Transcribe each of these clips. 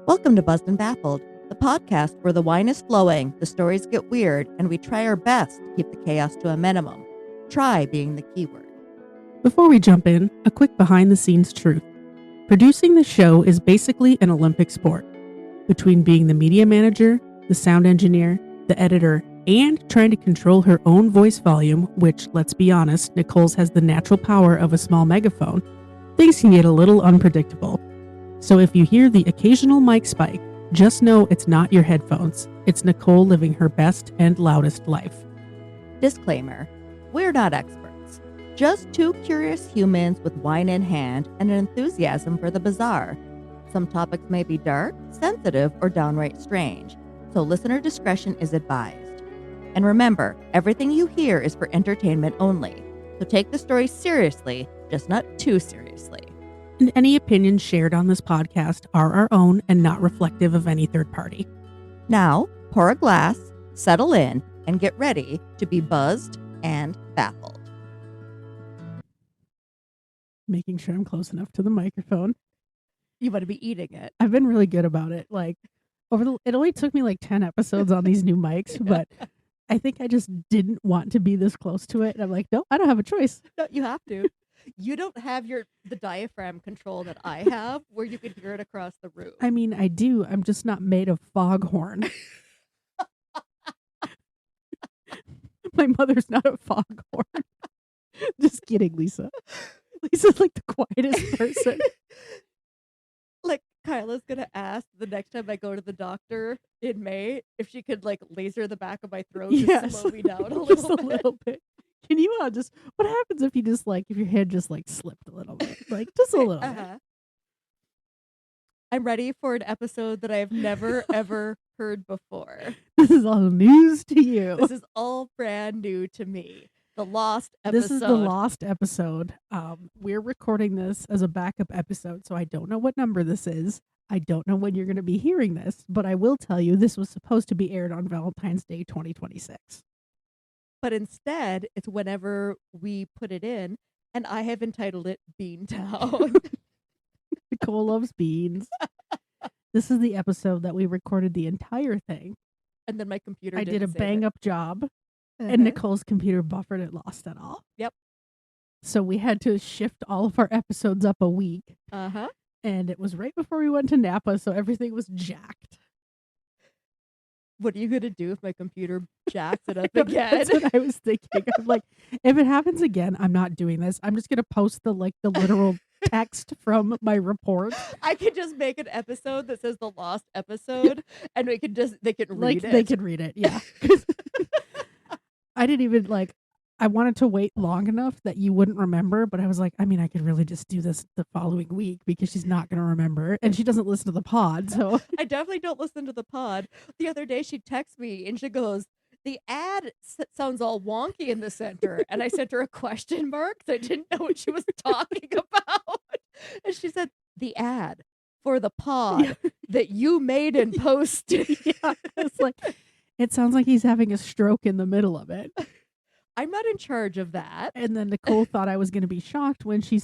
Welcome to Buzzed and Baffled, the podcast where the wine is flowing, the stories get weird, and we try our best to keep the chaos to a minimum. Try being the keyword. Before we jump in, a quick behind-the-scenes truth. Producing the show is basically an Olympic sport. Between being the media manager, the sound engineer, the editor, and trying to control her own voice volume, which, let's be honest, Nicole's has the natural power of a small megaphone, things can get a little unpredictable. So if you hear the occasional mic spike, just know it's not your headphones. It's Nicole living her best and loudest life. Disclaimer, we're not experts. Just two curious humans with wine in hand and an enthusiasm for the bizarre. Some topics may be dark, sensitive, or downright strange, so listener discretion is advised. And remember, everything you hear is for entertainment only, so take the story seriously, just not too seriously. And any opinions shared on this podcast are our own and not reflective of any third party. Now, pour a glass, settle in, and get ready to be buzzed and baffled. Making sure I'm close enough to the microphone. You want to be eating it. I've been really good about it. It only took me 10 episodes on these new mics, but I think I just didn't want to be this close to it. And I'm like, no, I don't have a choice. No, you have to. You don't have the diaphragm control that I have where you can hear it across the room. I mean, I do. I'm just not made of foghorn. My mother's not a foghorn. Just kidding, Lisa. Lisa's the quietest person. Kyla's gonna ask the next time I go to the doctor in May if she could laser the back of my throat to slow me down a just little a little bit. Can you what happens if you just if your head just slipped a little bit? Just a little bit. I'm ready for an episode that I have never ever heard before. This is all news to you. This is all brand new to me. The lost episode. This is the lost episode. We're recording this as a backup episode, so I don't know what number this is. I don't know when you're going to be hearing this, but I will tell you this was supposed to be aired on Valentine's Day 2026. But instead, it's whenever we put it in, and I have entitled it Beantown. Nicole loves beans. This is the episode that we recorded the entire thing. And then my computer I did a bang-up job. Uh-huh. And Nicole's computer buffered and lost it all. Yep. So we had to shift all of our episodes up a week. Uh-huh. And it was right before we went to Napa, so everything was jacked. What are you going to do if my computer jacks it up again? That's what I was thinking. I'm if it happens again, I'm not doing this. I'm just going to post the literal text from my report. I could just make an episode that says the lost episode, and they can read it. They can read it, yeah. I didn't even I wanted to wait long enough that you wouldn't remember, but I was I could really just do this the following week because she's not going to remember. And she doesn't listen to the pod, so. I definitely don't listen to the pod. The other day she texts me and she goes, the ad sounds all wonky in the center. And I sent her a question mark. So I didn't know what she was talking about. And she said, the ad for the pod that you made and posted. Yeah, it's it sounds like he's having a stroke in the middle of it. I'm not in charge of that. And then Nicole thought I was going to be shocked when she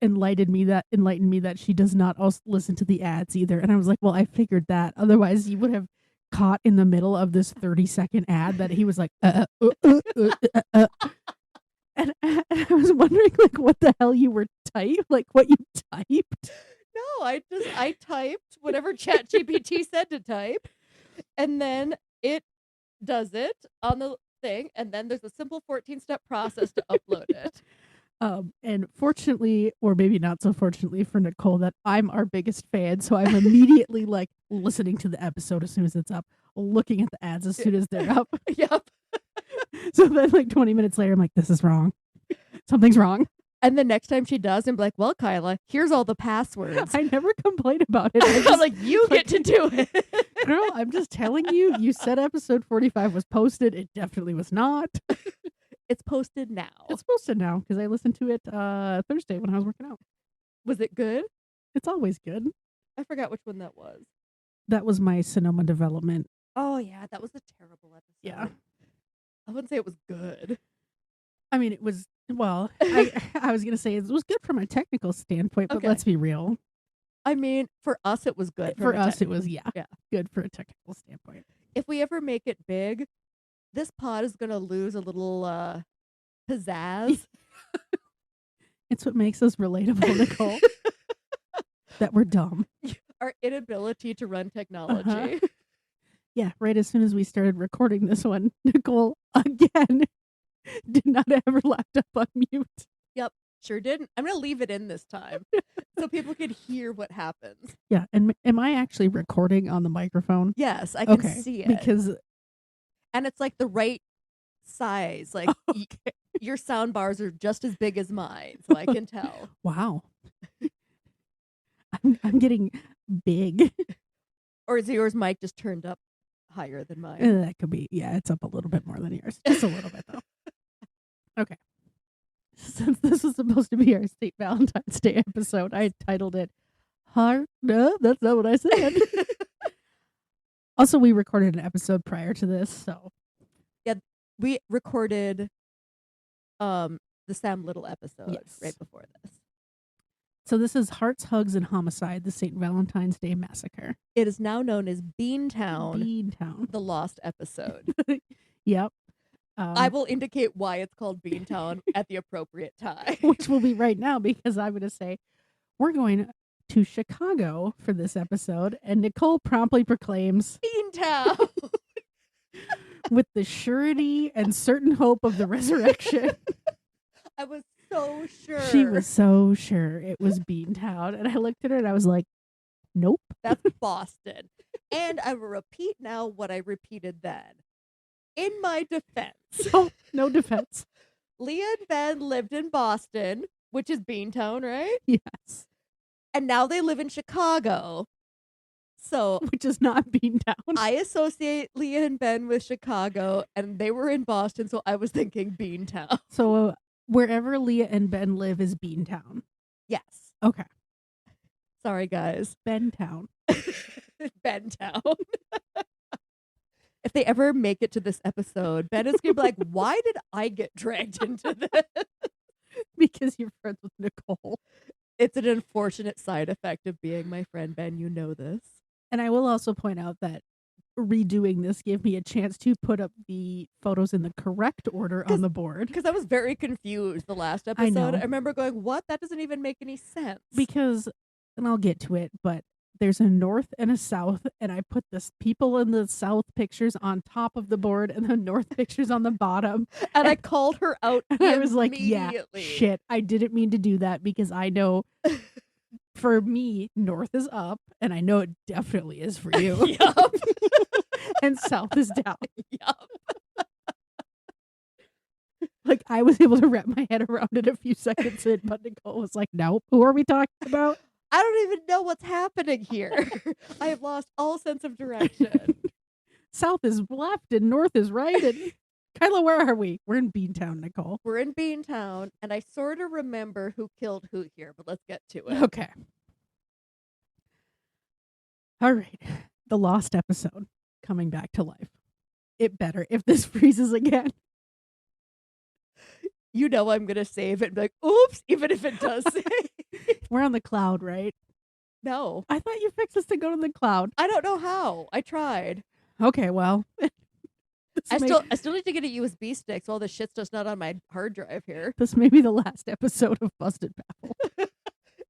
enlightened me that she does not also listen to the ads either. And I was well, I figured that. Otherwise, you would have caught in the middle of this 30-second ad that he was And I was wondering what the hell you were what you typed. No, I typed whatever ChatGPT said to type, and then it does it on the thing, and then there's a simple 14-step process to upload it. And fortunately, or maybe not so fortunately for Nicole, that I'm our biggest fan, so I'm immediately listening to the episode as soon as it's up, looking at the ads as soon as they're up. Yep. So then 20 minutes later, I'm this is wrong. Something's wrong. And the next time she does, I'm well, Kyla, here's all the passwords. I never complain about it. I'm you get to do it. Girl, I'm just telling you, you said episode 45 was posted. It definitely was not. It's posted now. It's posted now because I listened to it Thursday when I was working out. Was it good? It's always good. I forgot which one that was. That was my Sonoma development. Oh, yeah. That was a terrible episode. Yeah. I wouldn't say it was good. I mean, it was, I was going to say it was good from a technical standpoint, but let's be real. I mean, for us, it was good. For from a us, tech- it was, Yeah. good for a technical standpoint. If we ever make it big, this pod is going to lose a little pizzazz. It's what makes us relatable, Nicole. That we're dumb. Our inability to run technology. Uh-huh. Yeah, right as soon as we started recording this one, Nicole, again, did not have her laptop on mute. Sure didn't. I'm going to leave it in this time so people can hear what happens. Yeah, and am I actually recording on the microphone? Yes, I can Okay, see it. because And it's like the right size. Like okay. your sound bars are just as big as mine, so I can tell. Wow. I'm getting big. Or is yours mic just turned up higher than mine? That could be, yeah, it's up a little bit more than yours. Just a little bit, though. Okay. Since this was supposed to be our St. Valentine's Day episode, I titled it Heart. No, that's not what I said. Also, we recorded an episode prior to this, so. We recorded the Sam Little episode Yes. right before this. So this is Hearts, Hugs, and Homicide, the St. Valentine's Day Massacre. It is now known as Beantown, Beantown. the lost episode. Yep. I will indicate why it's called Beantown at the appropriate time. Which will be right now, because I'm going to say we're going to Chicago for this episode, and Nicole promptly proclaims Beantown. with the surety and certain hope of the resurrection. I was so sure. She was so sure it was Beantown, and I looked at her and I was like, nope. That's Boston. And I will repeat now what I repeated then. In my defense, No defense. Leah and Ben lived in Boston, which is Beantown, right? Yes. And now they live in Chicago. So Which is not Beantown. I associate Leah and Ben with Chicago, and they were in Boston, so I was thinking Beantown. So wherever Leah and Ben live is Beantown. Yes. Okay. Sorry, guys. Bentown. Bentown. If they ever make it to this episode, Ben is going to be like, why did I get dragged into this? Because you're friends with Nicole. It's an unfortunate side effect of being my friend, Ben. You know this. And I will also point out that redoing this gave me a chance to put up the photos in the correct order on the board. Because I was very confused the last I episode. know. I remember going, what? That doesn't even make any sense. Because, and I'll get to it, but there's a north and a south, and I put the people in the south pictures on top of the board and the north pictures on the bottom. And I called her out And I was like, yeah, immediately. shit, I didn't mean to do that because I know for me, north is up, and I know it definitely is for you. Yup. And south is down. Yup. Like, I was able to wrap my head around it a few seconds in, but Nicole was like, nope, who are we talking about? I don't even know what's happening here. I have lost all sense of direction. South is left and north is right. And Kyla, where are we? We're in Beantown, Nicole. We're in Beantown, and I sort of remember who killed who here, but let's get to it. Okay. All right. The lost episode coming back to life. It better if this freezes again. You know I'm going to save it and be like, oops, even if it does save. We're on the cloud, right? No. I thought you fixed this to go to the cloud. I don't know how. I tried. Okay, well. I still need to get a USB stick, so all this shit's just not on my hard drive here. This may be the last episode of Busted Baffle.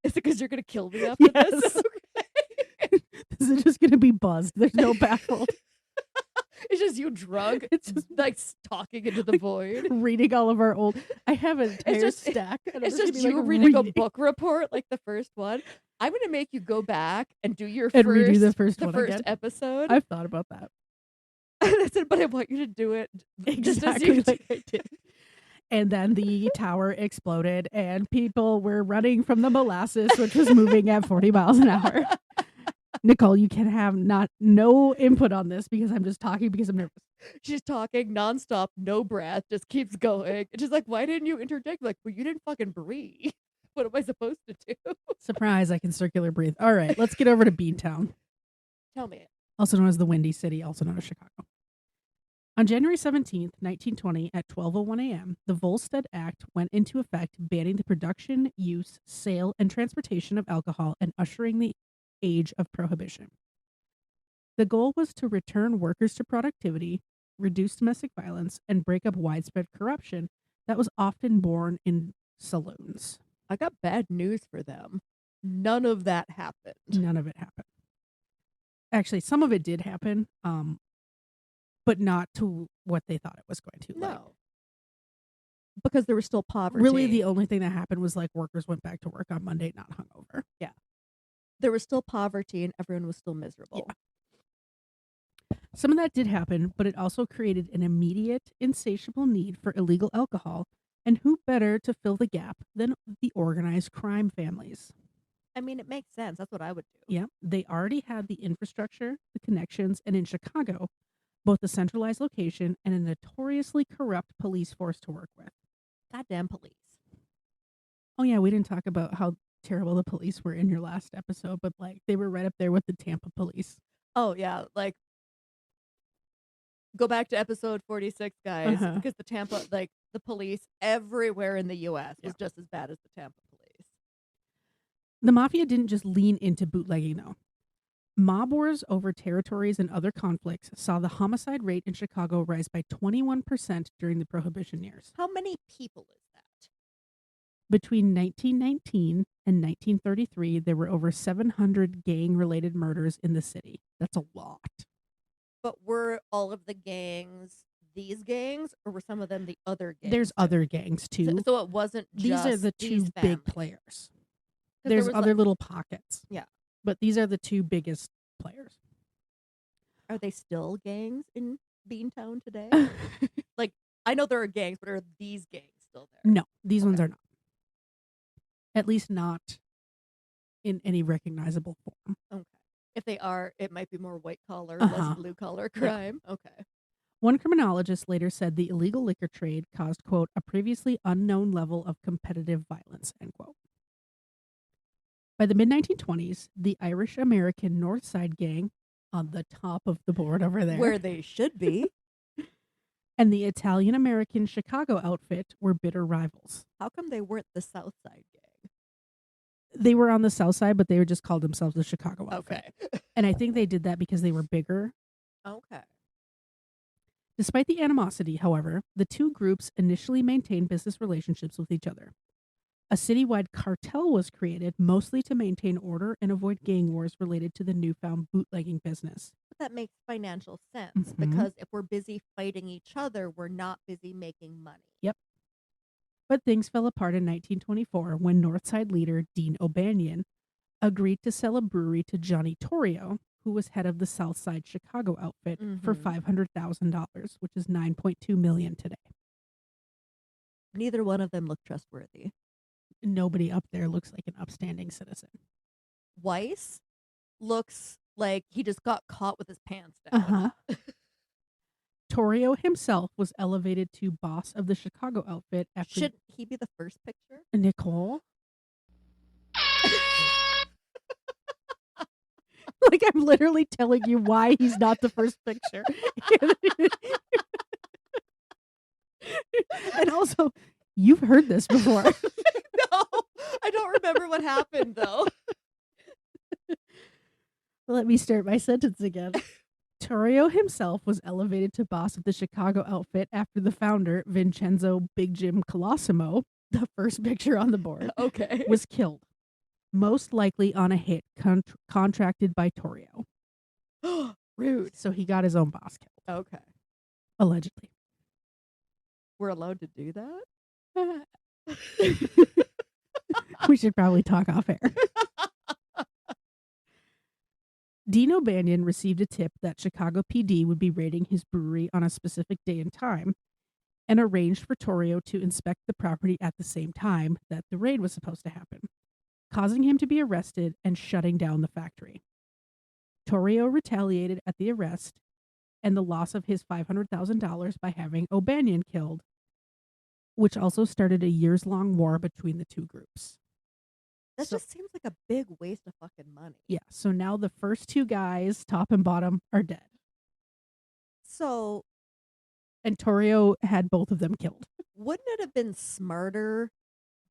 Is it because you're going to kill me after this? Yes. This is just going to be buzzed. There's no baffled. It's just you drunk. It's just like talking into the void. reading all of our old. I have an entire just- stack. And I'm It's gonna just be, you like, reading a book report like the first one. I'm going to make you go back and do your and first, redo the first the one first again. episode. I've thought about that. And I said, but I want you to do it just as Exactly you like I did. And then the tower exploded, and people were running from the molasses, which was moving at 40 miles an hour. Nicole, you can have no input on this because I'm just talking because I'm nervous. She's talking nonstop, no breath, just keeps going. It's just like, why didn't you interject? Like, well, you didn't fucking breathe. What am I supposed to do? Surprise, I can circular breathe. All right, let's get over to Beantown, Tell me it. also known as the Windy City, also known as Chicago. On January 17th, 1920, at 12:01 a.m., the Volstead Act went into effect, banning the production, use, sale, and transportation of alcohol and ushering age of prohibition. The goal was to return workers to productivity, reduce domestic violence, and break up widespread corruption that was often born in saloons. I got bad news for them. None of that happened. None of it happened. Actually, some of it did happen, but not to what they thought it was going to. No. Because there was still poverty. Really, the only thing that happened was like workers went back to work on Monday, not hungover. Yeah. There was still poverty and everyone was still miserable. Yeah. Some of that did happen, but it also created an immediate, insatiable need for illegal alcohol. And who better to fill the gap than the organized crime families? I mean, it makes sense. That's what I would do. Yeah, they already had the infrastructure, the connections, and in Chicago, both a centralized location and a notoriously corrupt police force to work with. Goddamn police. Oh yeah, we didn't talk about how terrible the police were in your last episode, but like they were right up there with the Tampa police. Oh yeah, like go back to episode 46, guys, because the Tampa, like the police everywhere in the U.S. was just as bad as the Tampa police. The mafia didn't just lean into bootlegging though. Mob wars over territories and other conflicts saw the homicide rate in Chicago rise by 21% during the Prohibition years. How many people is that? Between 1919 and 1933, there were over 700 gang-related murders in the city. That's a lot. But were all of the gangs these gangs, or were some of them the other gangs? There's other gangs too. So it wasn't just these are the two big players. There's other little pockets. Yeah. But these are the two biggest players. Are they still gangs in Beantown today? Like, I know there are gangs, but are these gangs still there? No, these ones are not. At least not in any recognizable form. Okay. If they are, it might be more white collar, less blue collar crime. Yeah. Okay. One criminologist later said the illegal liquor trade caused, quote, a previously unknown level of competitive violence, end quote. By the mid-1920s, the Irish-American North Side Gang, on the top of the board over there, where they should be, and the Italian-American Chicago outfit were bitter rivals. How come they weren't the South Side Gang? They were on the South Side, but they were just called themselves the Chicago outfit. Okay. And I think they did that because they were bigger. Okay. Despite the animosity, however, the two groups initially maintained business relationships with each other. A citywide cartel was created, mostly to maintain order and avoid gang wars related to the newfound bootlegging business. But that makes financial sense, because if we're busy fighting each other, we're not busy making money. Yep. But things fell apart in 1924 when Northside leader Dean O'Banion agreed to sell a brewery to Johnny Torrio, who was head of the Southside Chicago outfit, for $500,000, which is $9.2 million today. Neither one of them look trustworthy. Nobody up there looks like an upstanding citizen. Weiss looks like he just got caught with his pants down. Torrio himself was elevated to boss of the Chicago outfit after... Should he be the first picture? Nicole? Like, I'm literally telling you why he's not the first picture. And also, you've heard this before. No, I don't remember what happened, though. Let me start my sentence again. Torrio himself was elevated to boss of the Chicago outfit after the founder, Vincenzo Big Jim Colosimo, the first picture on the board, was killed. Most likely on a hit contracted by Torrio. Rude. So he got his own boss killed. Okay. Allegedly. We're allowed to do that? We should probably talk off air. Dean O'Banion received a tip that Chicago PD would be raiding his brewery on a specific day and time, and arranged for Torrio to inspect the property at the same time that the raid was supposed to happen, causing him to be arrested and shutting down the factory. Torrio retaliated at the arrest and the loss of his $500,000 by having O'Banion killed, which also started a years-long war between the two groups. That just seems like a big waste of fucking money. Yeah, so now the first two guys, top and bottom, are dead. So... And Torrio had both of them killed. Wouldn't it have been smarter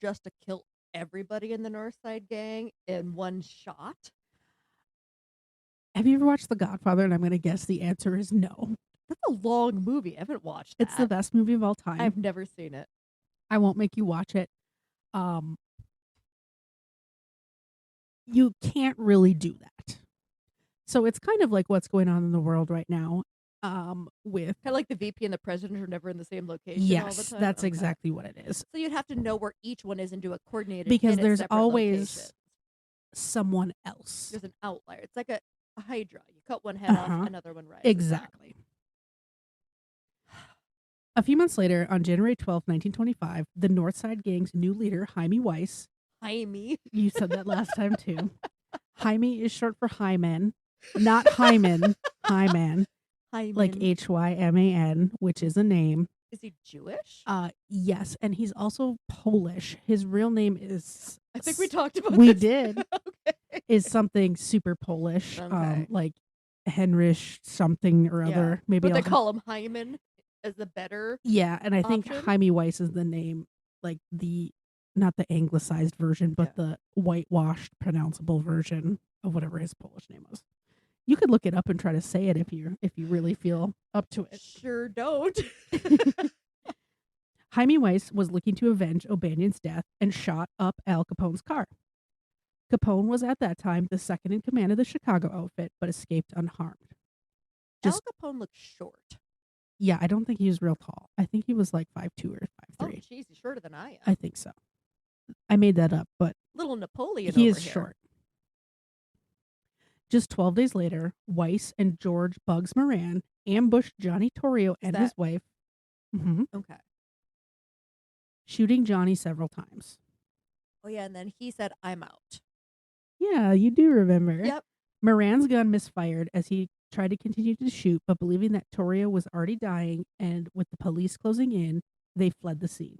just to kill everybody in the North Side Gang in one shot? Have you ever watched The Godfather? And I'm going to guess the answer is no. That's a long movie. I haven't watched that. It's the best movie of all time. I've never seen it. I won't make you watch it. You can't really do that. So it's kind of like what's going on in the world right now. With Kind of like the VP and the president are never in the same location all the yes, time. that's Okay. exactly what it is. So you'd have to know where each one is and do a coordinated Because hit at there's separate always locations. someone else. There's an outlier. It's like a hydra. You cut one head off, another one rises. Exactly. A few months later, on January 12th, 1925, the Northside Gang's new leader, Jaime Weiss. Jaime. You said that last time too. Jaime is short for Hyman, not Hyman. Hyman. Like Hyman, which is a name. Is he Jewish? Yes, and he's also Polish. His real name is I think we talked about we this. did. Okay. Is something super Polish. Okay. Like Henrich something or other. Maybe but they call him Hyman as the better. Yeah, and I think option? Jaime Weiss is the name, like not the anglicized version, but the whitewashed pronounceable version of whatever his Polish name was. You could look it up and try to say it if you really feel up to it. Sure don't. Jaime Weiss was looking to avenge O'Banion's death and shot up Al Capone's car. Capone was at that time the second in command of the Chicago outfit, but escaped unharmed. Al Capone looked short. Yeah, I don't think he was real tall. I think he was like 5'2" or 5'3". Oh, jeez, he's shorter than I am. I think so. I made that up, but little Napoleon he over is here. short. Just 12 days later, Weiss and George Bugs Moran ambushed Johnny Torrio and his wife. Okay. Shooting Johnny several times. Oh, yeah, and then he said, I'm out. Yeah, you do remember. Yep. Moran's gun misfired as he tried to continue to shoot, but believing that Torrio was already dying and with the police closing in, they fled the scene.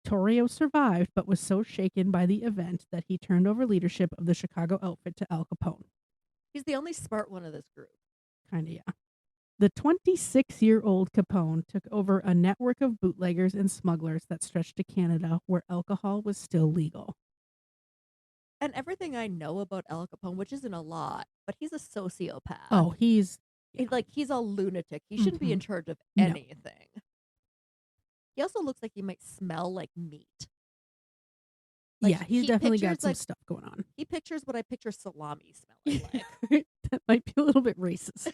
Torrio survived, but was so shaken by the event that he turned over leadership of the Chicago outfit to Al Capone. He's the only smart one of this group. Kind of, yeah. The 26-year-old Capone took over a network of bootleggers and smugglers that stretched to Canada, where alcohol was still legal. And everything I know about Al Capone, which isn't a lot, but he's a sociopath. Oh, he's a lunatic. He shouldn't be in charge of anything. He also looks like he might smell like meat. Like, yeah, he's definitely got some stuff going on. He pictures what I picture salami smelling like. That might be a little bit racist.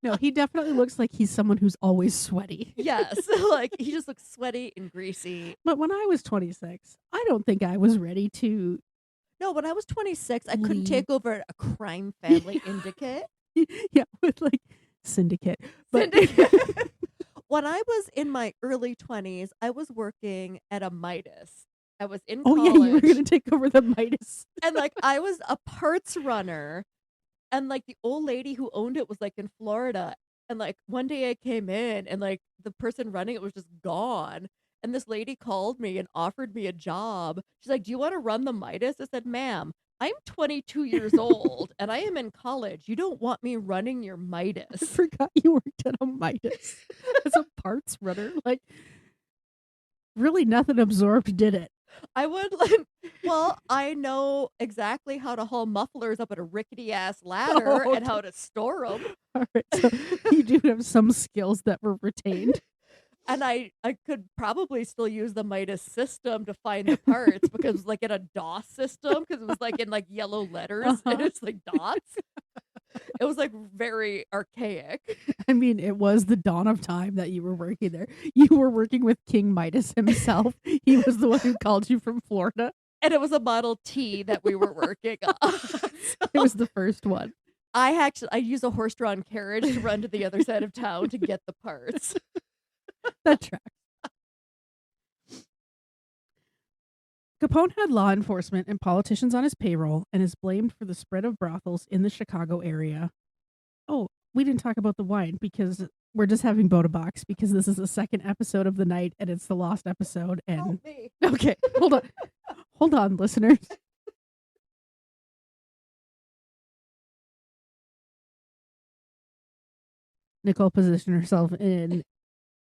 No, he definitely looks like he's someone who's always sweaty. Yes, like he just looks sweaty and greasy. But when I was 26, I don't think I was ready to. No, when I was 26, I couldn't take over a crime family syndicate. Yeah, with like syndicate. But when I was in my early 20s, I was working at a Midas. I was in college. Oh yeah, you were going to take over the Midas. And like I was a parts runner. And like the old lady who owned it was like in Florida. And like one day I came in and like the person running it was just gone. And this lady called me and offered me a job. She's like, do you want to run the Midas? I said, ma'am, I'm 22 years old and I am in college. You don't want me running your Midas. I forgot you worked at a Midas as a parts runner. Like, really nothing absorbed, did it? I would like, well, I know exactly how to haul mufflers up at a rickety ass ladder and how to store them. All right, so you do have some skills that were retained. And I could probably still use the Midas system to find the parts because it was like in a DOS system because it was like in like yellow letters and it's like dots. It was like very archaic. I mean, it was the dawn of time that you were working there. You were working with King Midas himself. He was the one who called you from Florida. And it was a Model T that we were working on. So it was the first one. I used a horse-drawn carriage to run to the other side of town to get the parts. That tracks. Capone had law enforcement and politicians on his payroll and is blamed for the spread of brothels in the Chicago area. Oh, we didn't talk about the wine because we're just having Boda Box because this is the second episode of the night and it's the lost episode. And Help me. Okay, hold on, listeners. Nicole positioned herself in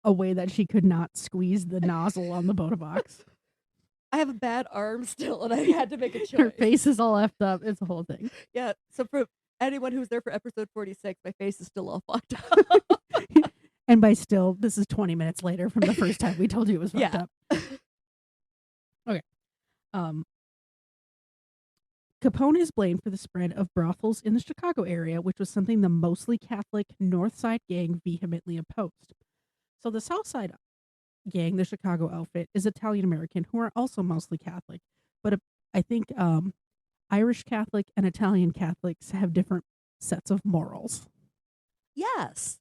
a way that she could not squeeze the nozzle on the Boda Box. I have a bad arm still, and I had to make a Her choice. face is all effed up. It's a whole thing. Yeah, so for anyone who's there for episode 46, my face is still all fucked up. And by still, this is 20 minutes later from the first time we told you it was fucked Yeah. up. Okay. Capone is blamed for the spread of brothels in the Chicago area, which was something the mostly Catholic North Side gang vehemently opposed. So the South Side gang, the Chicago outfit, is Italian American who are also mostly Catholic. But I think Irish Catholic and Italian Catholics have different sets of morals. Yes.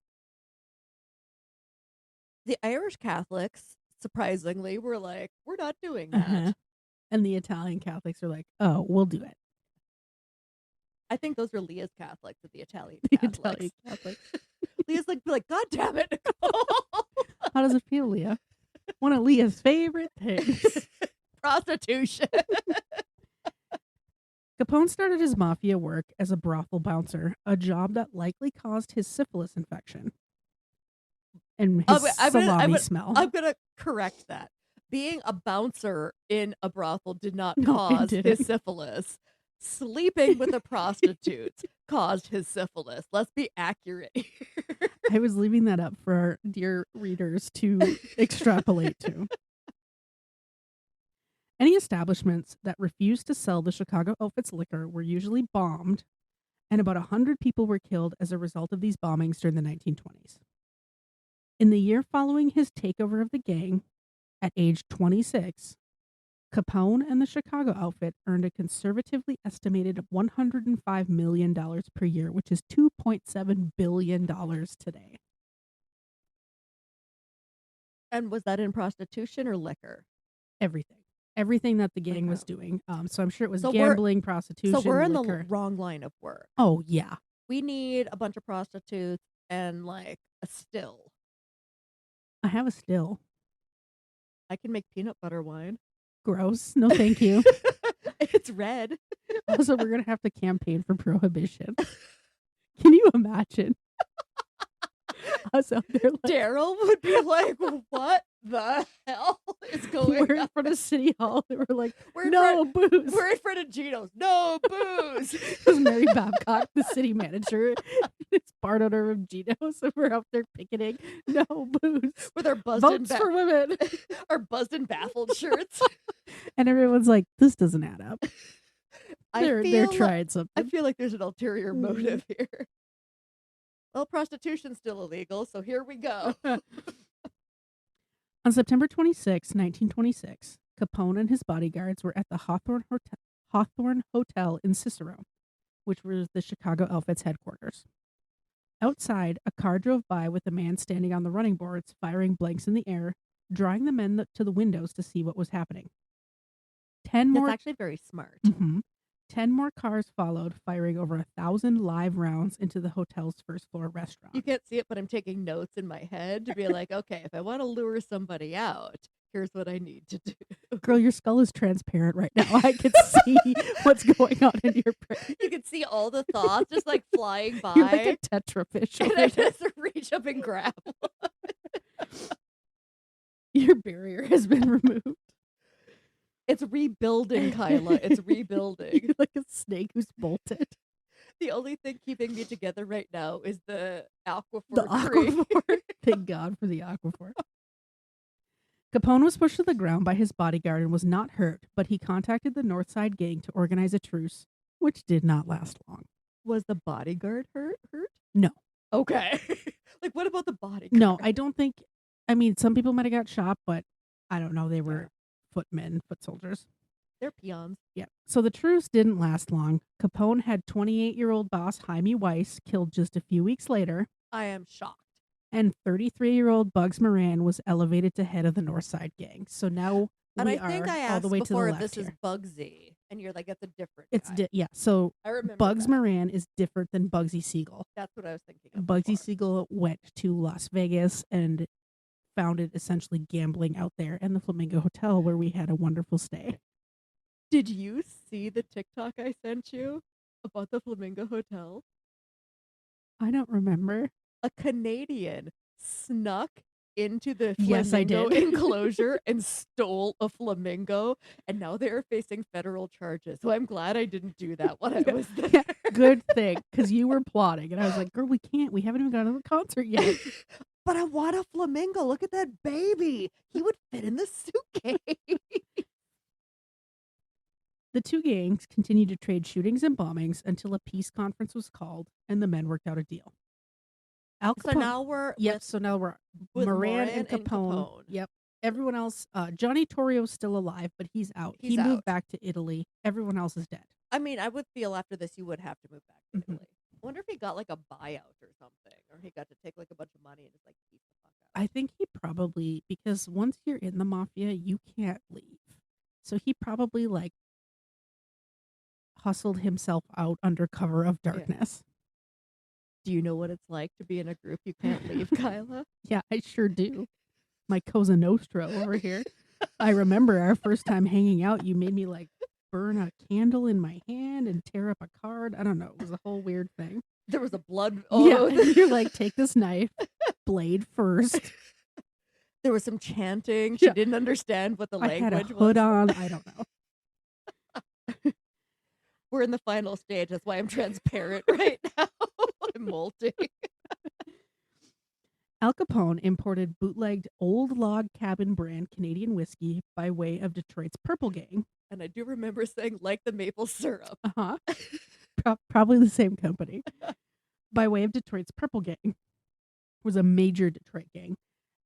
The Irish Catholics, surprisingly, were like, we're not doing that. Uh-huh. And the Italian Catholics are like, oh, we'll do it. I think those are Leah's Catholics and the Italian The Catholics. Italian Catholics. Leah's like, God damn it, Nicole. How does it feel, Leah? One of Leah's favorite things. Prostitution. Capone started his mafia work as a brothel bouncer, a job that likely caused his syphilis infection and his salami smell. I'm going to correct that. Being a bouncer in a brothel did not No, it cause didn't. his syphilis. Sleeping with a prostitute caused his syphilis. Let's be accurate here. I was leaving that up for our dear readers to extrapolate to. Any establishments that refused to sell the Chicago Outfits liquor were usually bombed, and about 100 people were killed as a result of these bombings during the 1920s. In the year following his takeover of the gang, at age 26, Capone and the Chicago outfit earned a conservatively estimated $105 million per year, which is $2.7 billion today. And was that in prostitution or liquor? Everything that the gang was Okay. doing. So I'm sure it was So gambling, prostitution, So we're in liquor. the wrong line of work. Oh, yeah. We need a bunch of prostitutes and like a still. I have a still. I can make peanut butter wine. Gross. No, thank you. It's red. Also, we're going to have to campaign for prohibition. Can you imagine? Us out there like, Daryl would be like, what the hell is going we're in on? front of City Hall. And we're like, We're in no booze. We're in front of Gino's. No booze. Because Mary Babcock, the city manager, is part owner of Gino's, and we're out there picketing. No booze. With our buzzed Votes for women. our buzzed and baffled shirts. And everyone's like, this doesn't add up. They're feel trying something. I feel like there's an ulterior motive here. Well, prostitution's still illegal, so here we go. On September 26, 1926, Capone and his bodyguards were at the Hawthorne Hotel in Cicero, which was the Chicago Outfits headquarters. Outside, a car drove by with a man standing on the running boards, firing blanks in the air, drawing the men to the windows to see what was happening. 10 more. That's actually very smart. Mhm. 10 more cars followed, firing over 1,000 live rounds into the hotel's first floor restaurant. You can't see it, but I'm taking notes in my head to be like, okay, if I want to lure somebody out, here's what I need to do. Girl, your skull is transparent right now. I can see what's going on in your brain. You can see all the thoughts just like flying by. You're like a tetrafish. And I just reach up and grab one. Your barrier has been removed. It's rebuilding, Kyla. It's rebuilding. You're like a snake who's bolted. The only thing keeping me together right now is the Aquaphor. The cream. Aquaphor. Thank God for the Aquaphor. Capone was pushed to the ground by his bodyguard and was not hurt, but he contacted the North Side gang to organize a truce, which did not last long. Was the bodyguard hurt? No. Okay. Like, what about the bodyguard? No, I don't think. I mean, some people might have got shot, but I don't know. They were footmen, foot soldiers. They're peons. Yeah. So the truce didn't last long. Capone had 28-year-old boss Jaime Weiss killed just a few weeks later. I am shocked. And 33-year-old Bugs Moran was elevated to head of the North Side gang. So now And we I think I are all asked the way to the before left if this here. is Bugsy, and you're like, it's a different It's guy. yeah. So I remember Bugs that. Moran is different than Bugsy Siegel. That's what I was thinking of Bugsy before. Siegel went to Las Vegas and founded essentially gambling out there and the Flamingo Hotel where we had a wonderful stay. Did you see the TikTok I sent you about the Flamingo Hotel? I don't remember. A Canadian snuck into the Yes, I flamingo did. enclosure and stole a flamingo, and now they're facing federal charges. So I'm glad I didn't do that when I Yeah, was there. yeah, good thing, because you were plotting, and I was like, "Girl, we can't. We haven't even gone to the concert yet." But I want a flamingo. Look at that baby. He would fit in the suitcase. The two gangs continued to trade shootings and bombings until a peace conference was called and the men worked out a deal. Al So Capone. now we're Yep. So now we're with Moran Moran and and Capone. Capone. Yep. Everyone else. Johnny Torrio's still alive, but he's out. He's He moved out. back to Italy. Everyone else is dead. I mean, I would feel after this you would have to move back to Mhm. Italy. I wonder if he got like a buyout or something, or he got to take like a bunch of money and just like keep the fuck out. I think he probably, because once you're in the mafia, you can't leave. So he probably like hustled himself out under cover of darkness. Do you know what it's like to be in a group you can't leave, Kyla? Yeah, I sure do. My Cosa Nostra over here. I remember our first time hanging out, you made me like burn a candle in my hand and tear up a card. I don't know. It was a whole weird thing. There was a blood. Yeah, Oh, and you're like, take this knife, blade first. there was some chanting. She Yeah. didn't understand what the I had a language hood was. on. I don't know. We're in the final stage. That's why I'm transparent right now. I'm molting. Al Capone imported bootlegged old log cabin brand Canadian whiskey by way of Detroit's Purple Gang. And I do remember saying, like the maple syrup. Uh huh. Probably the same company. By way of Detroit's Purple Gang was a major Detroit gang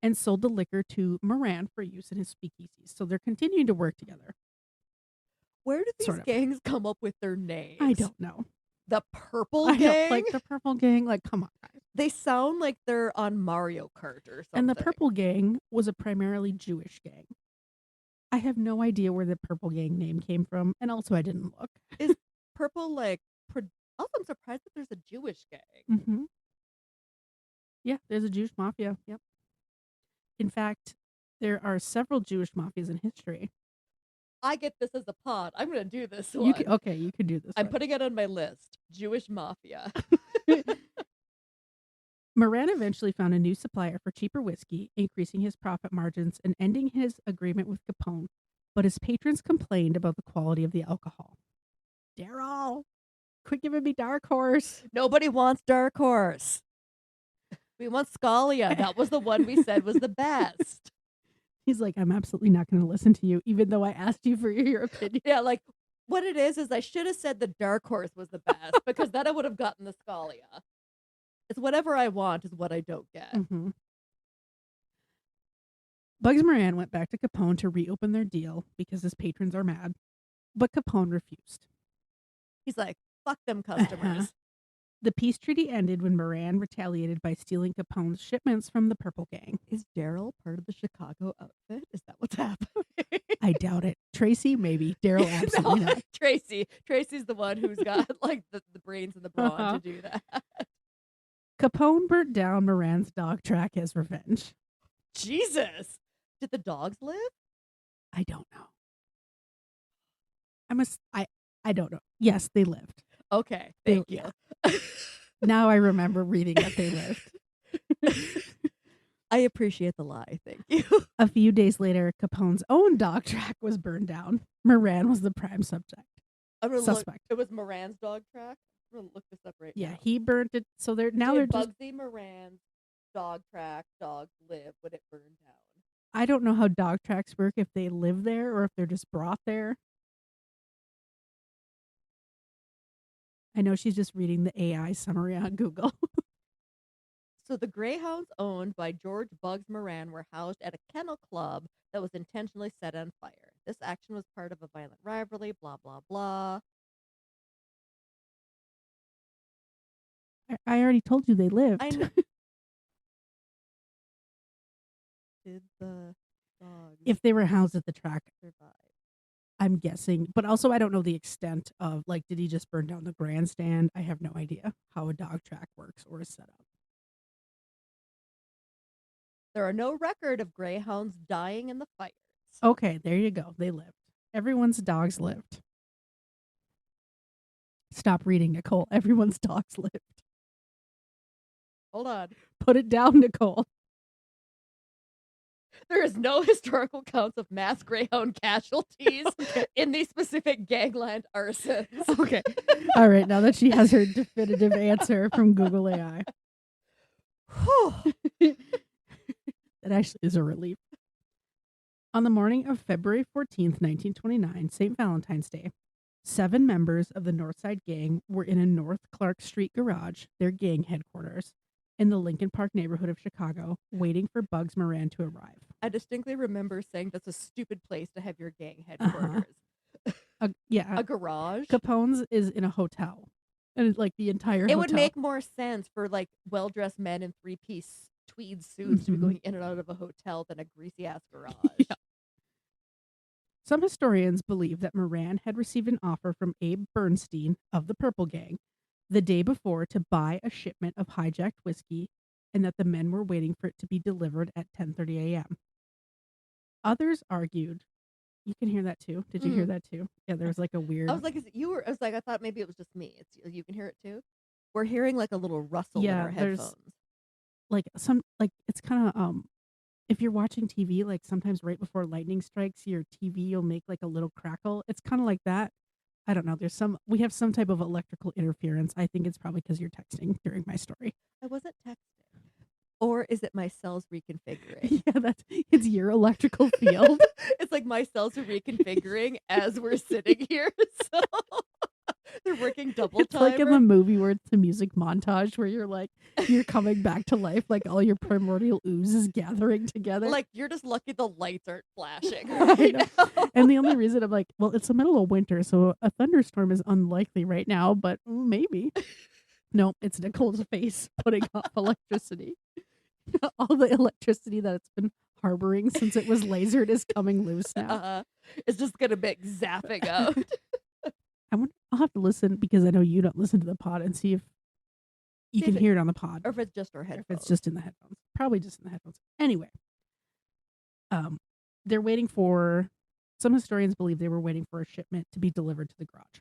and sold the liquor to Moran for use in his speakeasies. So they're continuing to work together. Where did these Sort of. gangs come up with their names? I don't know. The Purple I Gang? know, like the Purple Gang. Like, come on, guys. They sound like they're on Mario Kart or something. And the Purple Gang was a primarily Jewish gang. I have no idea where the Purple Gang name came from, and also I didn't look. Is Purple like... Also, I'm surprised that there's a Jewish gang. Mm-hmm. Yeah, there's a Jewish mafia. Yep. In fact, there are several Jewish mafias in history. I get this as a pod. I'm going to do this one. You can do this. I'm one. putting it on my list. Jewish Mafia. Moran eventually found a new supplier for cheaper whiskey, increasing his profit margins and ending his agreement with Capone. But his patrons complained about the quality of the alcohol. Daryl, quit giving me Dark Horse. Nobody wants Dark Horse. We want Scalia. That was the one we said was the best. He's like, I'm absolutely not going to listen to you, even though I asked you for your opinion. Yeah, like, what it is I should have said the Dark Horse was the best, because then I would have gotten the Scalia. It's whatever I want is what I don't get. Mm-hmm. Bugs Moran went back to Capone to reopen their deal because his patrons are mad, but Capone refused. He's like, fuck them customers. The peace treaty ended when Moran retaliated by stealing Capone's shipments from the Purple Gang. Is Daryl part of the Chicago outfit? Is that what's happening? I doubt it. Tracy, maybe. Daryl, absolutely not. Tracy. Tracy's the one who's got like the brains and the brawn to do that. Capone burnt down Moran's dog track as revenge. Jesus. Did the dogs live? I don't know. I don't know. Yes, they lived. Okay, thank you. Now I remember reading that they lived. I appreciate the lie. Thank you. A few days later, Capone's own dog track was burned down. Moran was the prime subject. Suspect. It was Moran's dog track. I'm gonna look this up right now. Yeah, he burnt it. So they're now Did they're just. Bugsy Moran's dog track dogs live when it burned down? I don't know how dog tracks work, if they live there or if they're just brought there. I know she's just reading the AI summary on Google. So the greyhounds owned by George Bugs Moran were housed at a kennel club that was intentionally set on fire. This action was part of a violent rivalry, blah, blah, blah. I already told you they lived. I know. Did the dogs If they were housed at the track, survive? I'm guessing. But also, I don't know the extent of, like, did he just burn down the grandstand? I have no idea how a dog track works or is set up. There are no record of greyhounds dying in the fires. Okay, there you go. They lived. Everyone's dogs lived. Stop reading, Nicole. Everyone's dogs lived. Hold on. Put it down, Nicole. There is no historical counts of mass Greyhound casualties Okay. in these specific gangland arsons. Okay. All right. Now that she has her definitive answer from Google AI, Whew. that actually is a relief. On the morning of February 14th, 1929, St. Valentine's Day, 7 members of the Northside Gang were in a North Clark Street garage, their gang headquarters, in the Lincoln Park neighborhood of Chicago, waiting for Bugs Moran to arrive. I distinctly remember saying that's a stupid place to have your gang Uh-huh. headquarters. Yeah. A garage? Capone's is in a hotel. And it's like the entire It hotel. would make more sense for like well-dressed men in 3-piece tweed suits to be Mhm. going in and out of a hotel than a greasy-ass garage. Yeah. Some historians believe that Moran had received an offer from Abe Bernstein of the Purple Gang the day before to buy a shipment of hijacked whiskey and that the men were waiting for it to be delivered at 10:30 a.m. Others argued, you can hear that too. Did you hear that too? Yeah, there was like a weird. I was like, is it you or I was like, I thought maybe it was just me. It's you can hear it too. We're hearing like a little rustle in our there's headphones. like some like it's kind of if you're watching TV, like sometimes right before lightning strikes, your TV will make like a little crackle. It's kind of like that. I don't know. We have some type of electrical interference. I think it's probably because you're texting during my story. I wasn't texting. Or is it my cells reconfiguring? Yeah, it's your electrical field. It's like my cells are reconfiguring as we're sitting here. So they're working double It's time. like in the movie where it's the music montage where you're coming back to life, like all your primordial ooze is gathering together. Like you're just lucky the lights aren't flashing I right know. now. And the only reason I'm like, well, it's the middle of winter, so a thunderstorm is unlikely right now, but maybe. Nope, it's Nicole's face putting off electricity. All the electricity that it's been harboring since it was lasered is coming loose now. It's just gonna make zapping out. I'll have to listen because I know you don't listen to the pod and see if you can hear it on the pod. Or if it's just our Or headphones. if it's just in the headphones. Probably just in the headphones. Anyway. They're waiting for some historians believe they were waiting for a shipment to be delivered to the garage.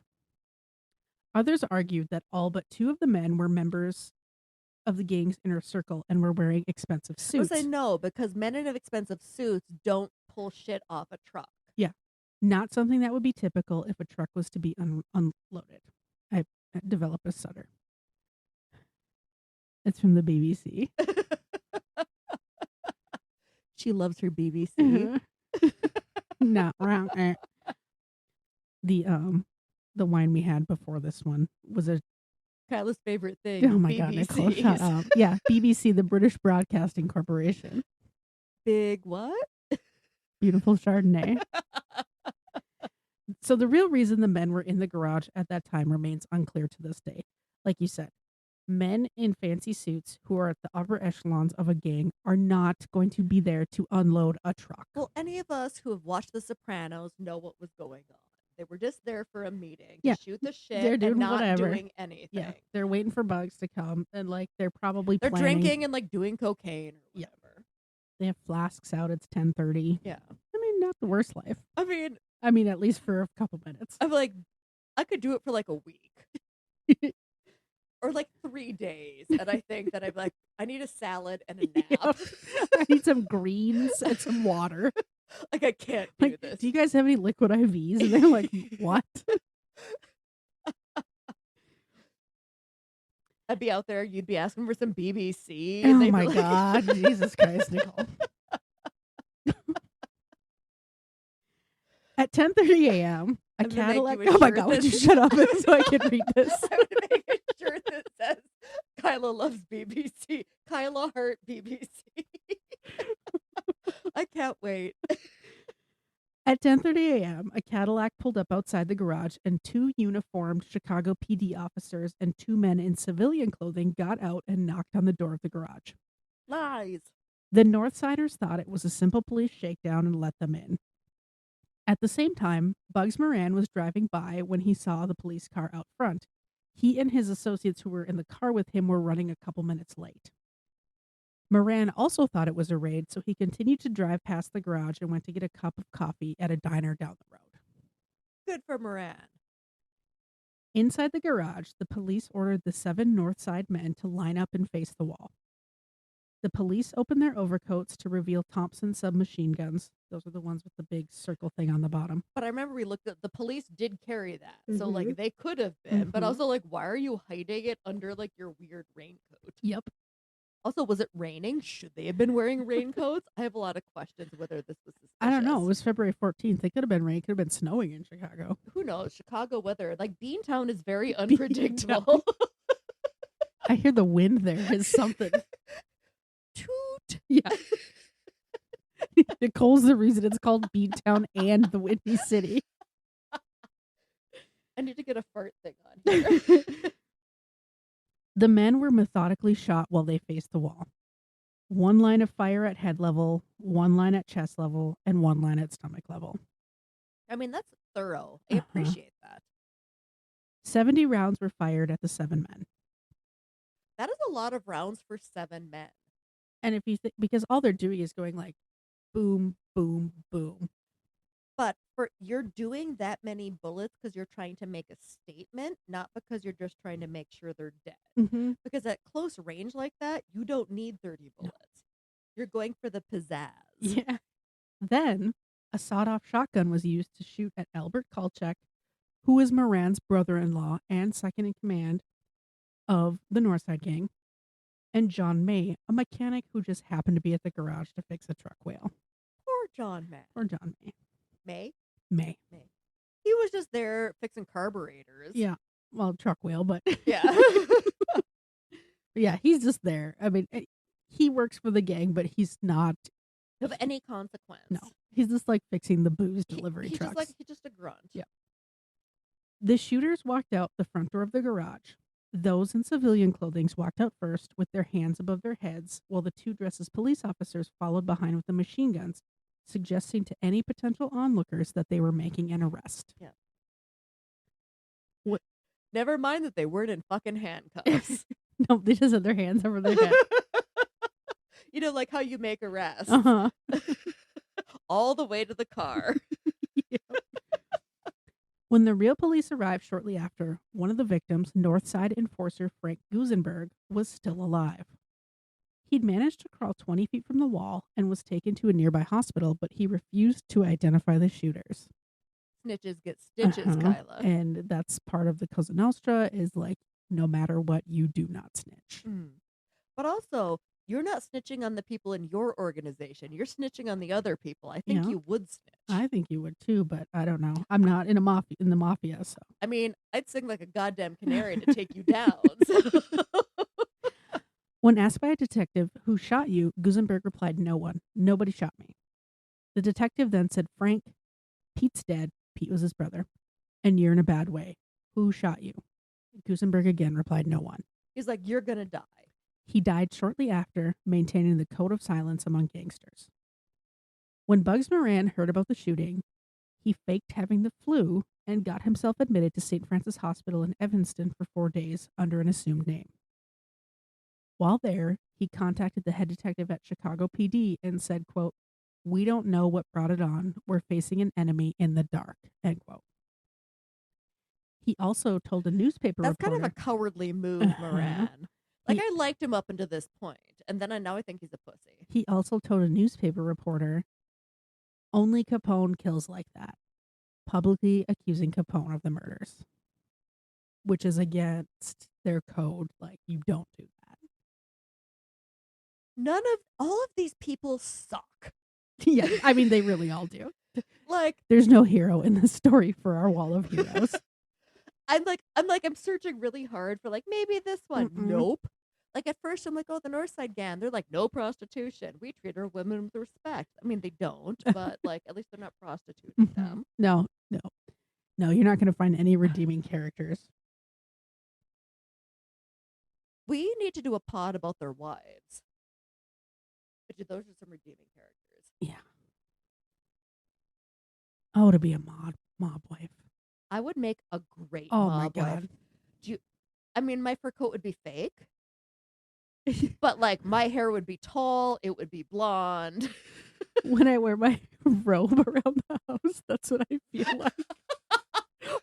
Others argued that all but 2 of the men were members of the gang's inner circle and were wearing expensive I suits. would say no, because men in expensive suits don't pull shit off a truck. Yeah. Not something that would be typical if a truck was to be unloaded. I developed a stutter. It's from the BBC. She loves her BBC. Not wrong. The wine we had before this one was a Kyla's favorite thing. oh my god, Nicole, shut up. Yeah, BBC, the British Broadcasting Corporation. Big what? Beautiful Chardonnay. So the real reason the men were in the garage at that time remains unclear to this day. Like you said, men in fancy suits who are at the upper echelons of a gang are not going to be there to unload a truck. Well, any of us who have watched The Sopranos know what was going on. They were just there for a meeting Yeah, to shoot the shit they're doing and not whatever. doing anything. Yeah, they're waiting for Bugs to come and like they're probably They're planning. drinking and like doing cocaine or Yeah. whatever. They have flasks out. It's 10:30. Yeah. I mean, not the worst life. I mean, At least for a couple minutes. I'm like, I could do it for like a week. Or like 3 days. And I think that I'm like, I need a salad and a nap. Yep. I need some greens and some water. Like I can't do Like, this. do you guys have any liquid IVs? And they're like, what? I'd be out there, you'd be asking for some BBC. Oh and they'd be my like- God. Jesus Christ, Nicole. At 10:30 a.m., a I'm gonna make Cadillac. you a Oh my shirt God, would you that- shut up so I can read this? I would make a shirt that says Kyla loves BBC. Kyla heart BBC. I can't wait. At 10:30 a.m., a Cadillac pulled up outside the garage, and 2 uniformed Chicago PD officers and 2 men in civilian clothing got out and knocked on the door of the garage. Lies. The Northsiders thought it was a simple police shakedown and let them in. At the same time, Bugs Moran was driving by when he saw the police car out front. He and his associates who were in the car with him were running a couple minutes late. Moran also thought it was a raid, so he continued to drive past the garage and went to get a cup of coffee at a diner down the road. Good for Moran. Inside the garage, the police ordered the 7 Northside men to line up and face the wall. The police opened their overcoats to reveal Thompson submachine guns. Those are the ones with the big circle thing on the bottom. But I remember we looked at the police did carry that. So Mhm. like they could have been, but Mhm. also like why are you hiding it under like your weird raincoat? Yep. Also, was it raining? Should they have been wearing raincoats? I have a lot of questions whether this was suspicious. I don't know. It was February 14th. It could have been rain. It could have been snowing in Chicago. Who knows? Chicago weather. Like Beantown is very unpredictable. I hear the wind there is something. Toot. Yeah. Nicole's the reason it's called Beantown and the Windy City. I need to get a fart thing on here. The men were methodically shot while they faced the wall. One line of fire at head level, one line at chest level, and one line at stomach level. I mean, that's thorough. I appreciate that. 70 rounds were fired at the 7 men. That is a lot of rounds for 7 men. And if you because all they're doing is going like boom, boom, boom. But you're doing that many bullets because you're trying to make a statement, not because you're just trying to make sure they're dead. Mm-hmm. Because at close range like that, you don't need 30 bullets. No. You're going for the pizzazz. Yeah. Then a sawed-off shotgun was used to shoot at Albert Kolchak, who is Moran's brother-in-law and second in command of the Northside Gang, and John May, a mechanic who just happened to be at the garage to fix a truck wheel. Poor John May. Poor John May. May. He was just there fixing carburetors. Yeah. Well, truck wheel, but yeah. Yeah, he's just there. I mean, he works for the gang, but he's not of any consequence. No. He's just like fixing the booze delivery trucks. He's just a grunt. Yeah. The shooters walked out the front door of the garage. Those in civilian clothing walked out first with their hands above their heads, while the 2 dressed as police officers followed behind with the machine guns, suggesting to any potential onlookers that they were making an arrest. Yeah. What? Never mind that they weren't in fucking handcuffs. No, they just had their hands over their head. You know, like how you make arrests. Uh-huh. All the way to the car. Yeah. When the real police arrived shortly after, one of the victims, Northside enforcer Frank Gusenberg, was still alive. He'd managed to crawl 20 feet from the wall and was taken to a nearby hospital, but he refused to identify the shooters. Snitches get stitches, Kyla. And that's part of the Cosa Nostra is like, no matter what, you do not snitch. But also, you're not snitching on the people in your organization. You're snitching on the other people. I think you would snitch. I think you would too, but I don't know. I'm not in the mafia, so. I mean, I'd sing like a goddamn canary to take you down. So. When asked by a detective, who shot you, Gusenberg replied, no one. Nobody shot me. The detective then said, Frank, Pete's dead. Pete was his brother. And you're in a bad way. Who shot you? Gusenberg again replied, no one. He's like, you're going to die. He died shortly after, maintaining the code of silence among gangsters. When Bugs Moran heard about the shooting, he faked having the flu and got himself admitted to St. Francis Hospital in Evanston for 4 days under an assumed name. While there, he contacted the head detective at Chicago PD and said, quote, we don't know what brought it on. We're facing an enemy in the dark, end quote. He also told a newspaper reporter. That's kind of a cowardly move, Moran. Like, I liked him up until this point, and then now I think he's a pussy. He also told a newspaper reporter, only Capone kills like that, publicly accusing Capone of the murders, which is against their code. Like, you don't do that. All of these people suck. Yeah, I mean, they really all do. Like, there's no hero in the story for our wall of heroes. I'm searching really hard for like maybe this one. Nope. Like at first I'm like, oh, the Northside Gang. They're like, no prostitution. We treat our women with respect. I mean, they don't, but like at least they're not prostituting them. No, you're not going to find any redeeming characters. We need to do a pod about their wives. But those are some redeeming characters. Yeah. Oh, to be a mob wife. I would make a great mob my God. Wife. I mean, my fur coat would be fake. But like my hair would be tall, it would be blonde. When I wear my robe around the house, that's what I feel like.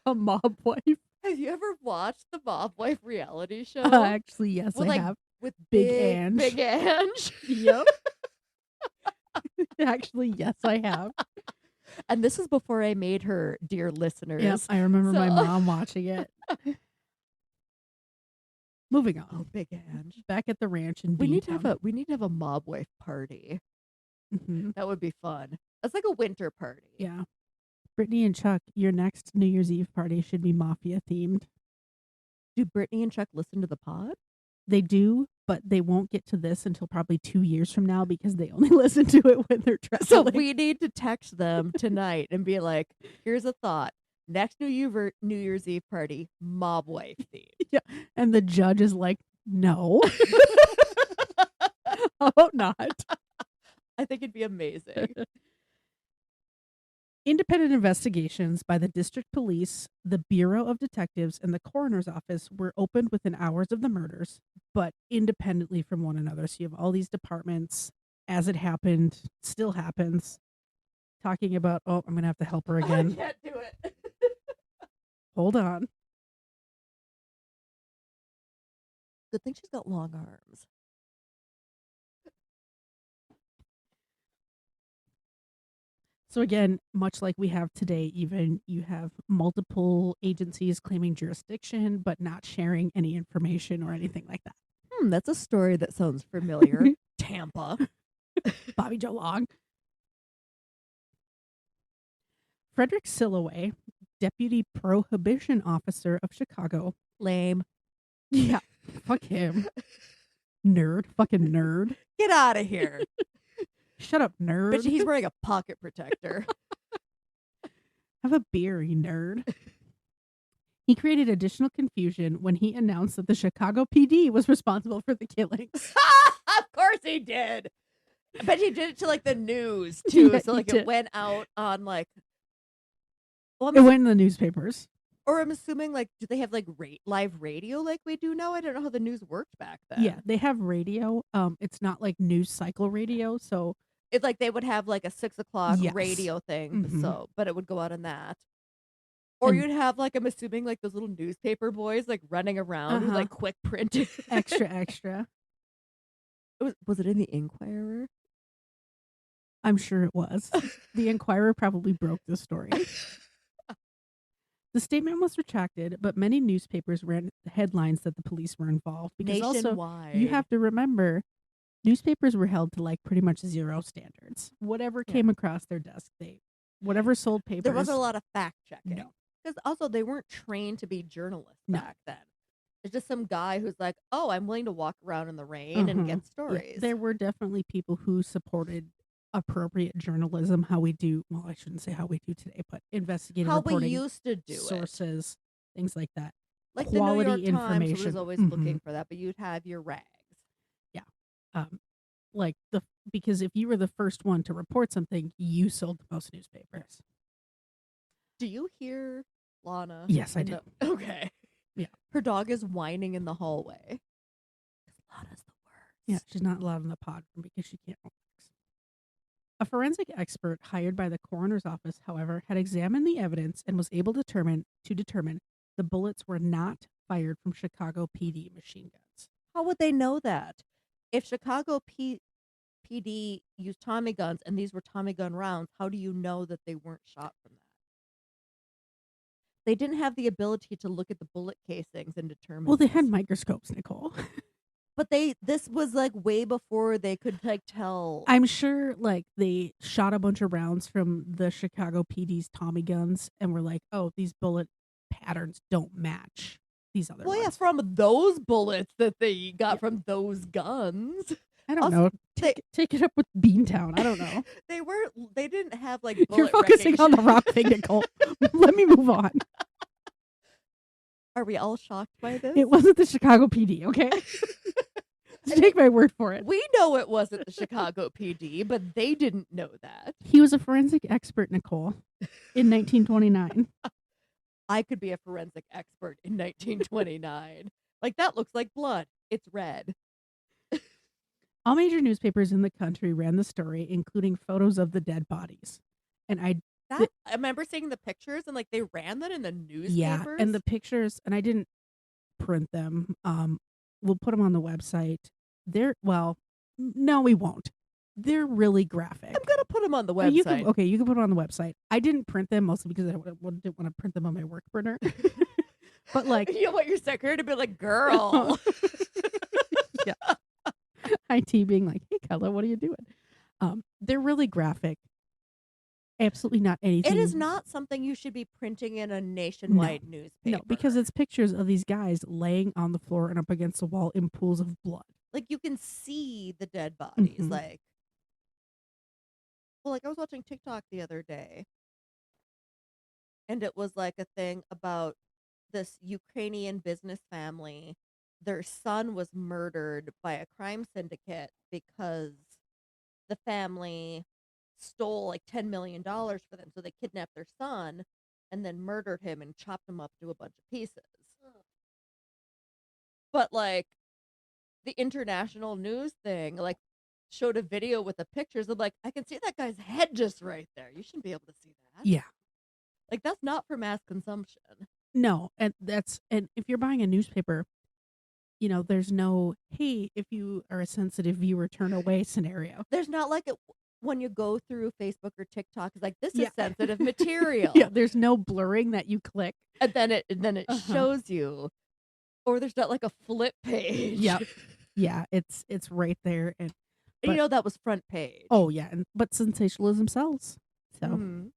A mob wife. Have you ever watched the Mob Wife reality show? Actually, yes, with, I have. with Big Ange. Big Ange. Yep. Actually, yes, I have. And this is before I made her, dear listeners. Yep, I remember my So- mom watching it. Moving on. Oh, Big Ange. Back at the ranch in We need to Beantown. have a mob wife party. Mhm. That would be fun. That's like a winter party. Yeah. Brittany and Chuck, your next New Year's Eve party should be mafia themed. Do Brittany and Chuck listen to the pod? They do, but they won't get to this until probably 2 years from now because they only listen to it when they're So traveling. we need to text them tonight and be like, here's a thought. Next New Year's Eve party, mob wife theme. And the judge is like, no. How about not? I think it'd be amazing. Independent investigations by the district police, the Bureau of Detectives, and the coroner's office were opened within hours of the murders, but independently from one another. So you have all these departments, as it happened, still happens, talking about, oh, I'm going to have to help her again. I can't do it. Hold on. Good thing she's got long arms. So again, much like we have today, even you have multiple agencies claiming jurisdiction, but not sharing any information or anything like that. That's a story that sounds familiar. Tampa. Bobby Joe Long. Frederick Silloway, Deputy Prohibition Officer of Chicago. Lame. Yeah, fuck him. Nerd. Fucking nerd. Get out of here. Shut up, nerd. But he's wearing a pocket protector. Have a beer, you nerd. He created additional confusion when he announced that the Chicago PD was responsible for the killings. Of course he did. But he did it to like the news too. Yeah, So he like did. it went out on like well, It went in the newspapers. or I'm assuming like do they have like live radio like we do now? I don't know how the news worked back then. Yeah, they have radio. It's not like news cycle radio, so It's like they would have like a 6 o'clock Yes. radio thing. Mhm. So but it would go out on that. Or And- you'd have like I'm assuming like those little newspaper boys like running around with Uh-huh. like quick printed. extra. Was it in the Inquirer? I'm sure it was. The Inquirer probably broke the story. The statement was retracted, but many newspapers ran headlines that the police were involved because also Nationwide. you have to remember newspapers were held to like pretty much zero standards. Whatever Yeah. came across their desk, whatever sold papers. There wasn't a lot of fact checking. No. Because also they weren't trained to be journalists No. back then. It's just some guy who's like, oh, I'm willing to walk around in the rain and Mhm. get Yeah, stories. there were definitely people who supported appropriate journalism, how we do, well, I shouldn't say how we do today, but investigative How we reporting, used to do it. sources, things like that. Like quality the New York Times was information. always Mhm. looking for that, but you'd have your rags. Like because if you were the first one to report something, you sold most newspapers. Do you hear Lana? Yes, I in do. the- Okay. Yeah. Her dog is whining in the hallway. 'Cause Lana's the worst. Yeah, she's not allowed in the pod room because she can't relax. A forensic expert hired by the coroner's office, however, had examined the evidence and was able to determine the bullets were not fired from Chicago PD machine guns. How would they know that? If Chicago PD used Tommy guns and these were Tommy gun rounds, how do you know that they weren't shot from that? They didn't have the ability to look at the bullet casings and determine. Well, they had this. microscopes, Nicole. But this was like way before they could like tell. I'm sure like they shot a bunch of rounds from the Chicago PD's Tommy guns and were like, oh, these bullet patterns don't match these other well, yeah, ones. from those bullets that they got from those guns. I don't also, know. they- Take it up with Beantown. I don't know. They didn't have like bullet You're focusing on the recognition. rock thing, Nicole. Let me move on. Are we all shocked by this? It wasn't the Chicago PD, okay? Take my word for it. We know it wasn't the Chicago PD, but they didn't know that. He was a forensic expert, Nicole, in 1929. I could be a forensic expert in 1929. Like, that looks like blood. It's red. All major newspapers in the country ran the story, including photos of the dead bodies. And I remember seeing the pictures and like they ran that in the newspapers. yeah, and the pictures, and I didn't print them. We'll put them on the website. No, we won't. They're really graphic. I'm gonna put them on the You website. can put them on the website. I didn't print them mostly because I didn't want to print them on my work printer. But like, you want your secretary to be like, girl. yeah, IT being like, hey, Kyla, what are you doing? They're really graphic. Absolutely not anything. It is not something you should be printing in a nationwide newspaper. No, because it's pictures of these guys laying on the floor and up against the wall in pools of blood. Like, you can see the dead bodies. Mhm. Like I was watching TikTok the other day, and it was like a thing about this Ukrainian business family. Their son was murdered by a crime syndicate because the family stole like $10 million for them. So they kidnapped their son and then murdered him and chopped him up to a bunch of pieces. But like the international news thing, like, showed a video with the pictures of, like, I can see that guy's head just right there. You shouldn't be able to see that. Yeah. Like, that's not for mass consumption. No, and if you're buying a newspaper, there's no, hey, if you are a sensitive viewer, turn away scenario. There's not like when you go through Facebook or TikTok, it's like, this is sensitive material. Yeah, there's no blurring that you click. And then it shows you. Or there's not like a flip page. Yep. Yeah, it's right there. And that was front page. Oh, yeah. But sensationalism sells. So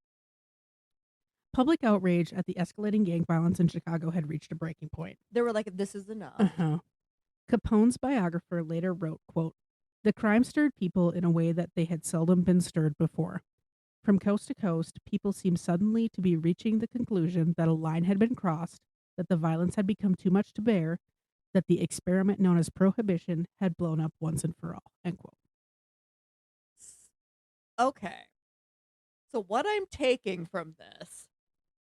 public outrage at the escalating gang violence in Chicago had reached a breaking point. They were like, this is enough. Capone's biographer later wrote, quote, "The crime stirred people in a way that they had seldom been stirred before. From coast to coast, people seemed suddenly to be reaching the conclusion that a line had been crossed, that the violence had become too much to bear, that the experiment known as prohibition had blown up once and for all," end quote. Okay. So what I'm taking from this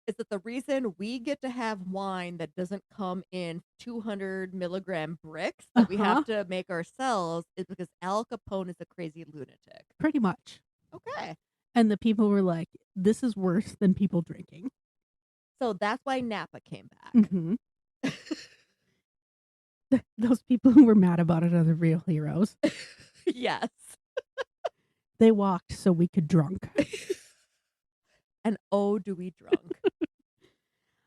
is that the reason we get to have wine that doesn't come in 200 milligram bricks that we have to make ourselves is because Al Capone is a crazy lunatic. Pretty much. Okay. And the people were like, this is worse than people drinking. So that's why Napa came back. Mm-hmm. Those people who were mad about it are the real heroes. Yes. They walked so we could drunk. And oh, do we drunk.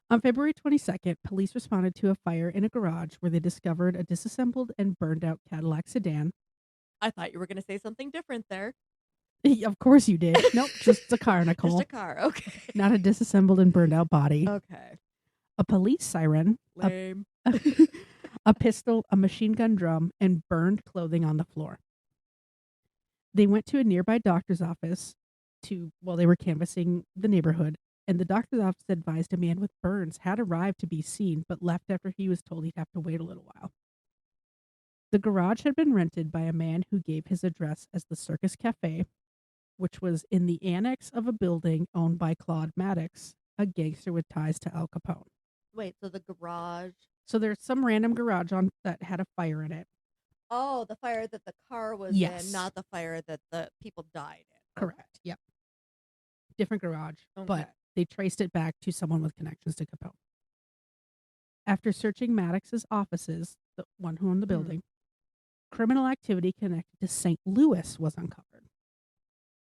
On February 22nd, police responded to a fire in a garage where they discovered a disassembled and burned out Cadillac sedan. I thought you were going to say something different there. Of course you did. Nope, just a car, Nicole. Just a car, okay. Not a disassembled and burned out body. Okay. A police siren. Lame. A pistol, a machine gun drum, and burned clothing on the floor. They went to a nearby doctor's office while they were canvassing the neighborhood, and the doctor's office advised a man with burns had arrived to be seen, but left after he was told he'd have to wait a little while. The garage had been rented by a man who gave his address as the Circus Cafe, which was in the annex of a building owned by Claude Maddox, a gangster with ties to Al Capone. Wait, so the garage... So there's some random garage that had a fire in it. Oh, the fire that the car was in, not the fire that the people died in. Correct. Okay. Yep. Different garage, okay. But they traced it back to someone with connections to Capone. After searching Maddox's offices, the one who owned the building, criminal activity connected to St. Louis was uncovered.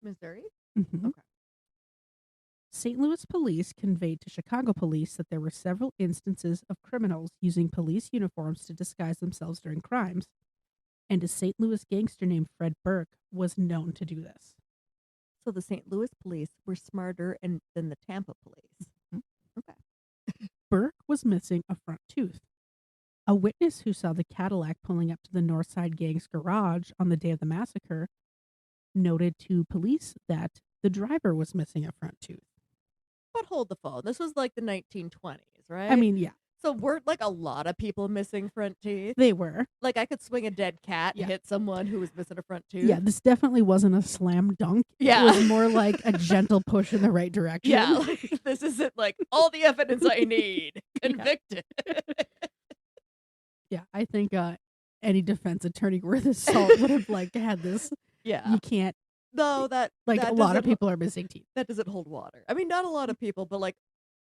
Missouri? Mm-hmm. Okay. St. Louis police conveyed to Chicago police that there were several instances of criminals using police uniforms to disguise themselves during crimes, and a St. Louis gangster named Fred Burke was known to do this. So the St. Louis police were smarter than the Tampa police. Mm-hmm. Okay. Burke was missing a front tooth. A witness who saw the Cadillac pulling up to the Northside Gang's garage on the day of the massacre noted to police that the driver was missing a front tooth. But hold the phone. This was like the 1920s, right? I mean, yeah. So weren't like a lot of people missing front teeth? They were. Like I could swing a dead cat and hit someone who was missing a front tooth. Yeah, this definitely wasn't a slam dunk. Yeah. It was more like a gentle push in the right direction. Yeah, like, this isn't like all the evidence I need. Convicted. Yeah, I think any defense attorney worth his salt would have had this. Yeah. You can't. No, that a lot of people are missing teeth. That doesn't hold water. I mean, not a lot of people, but like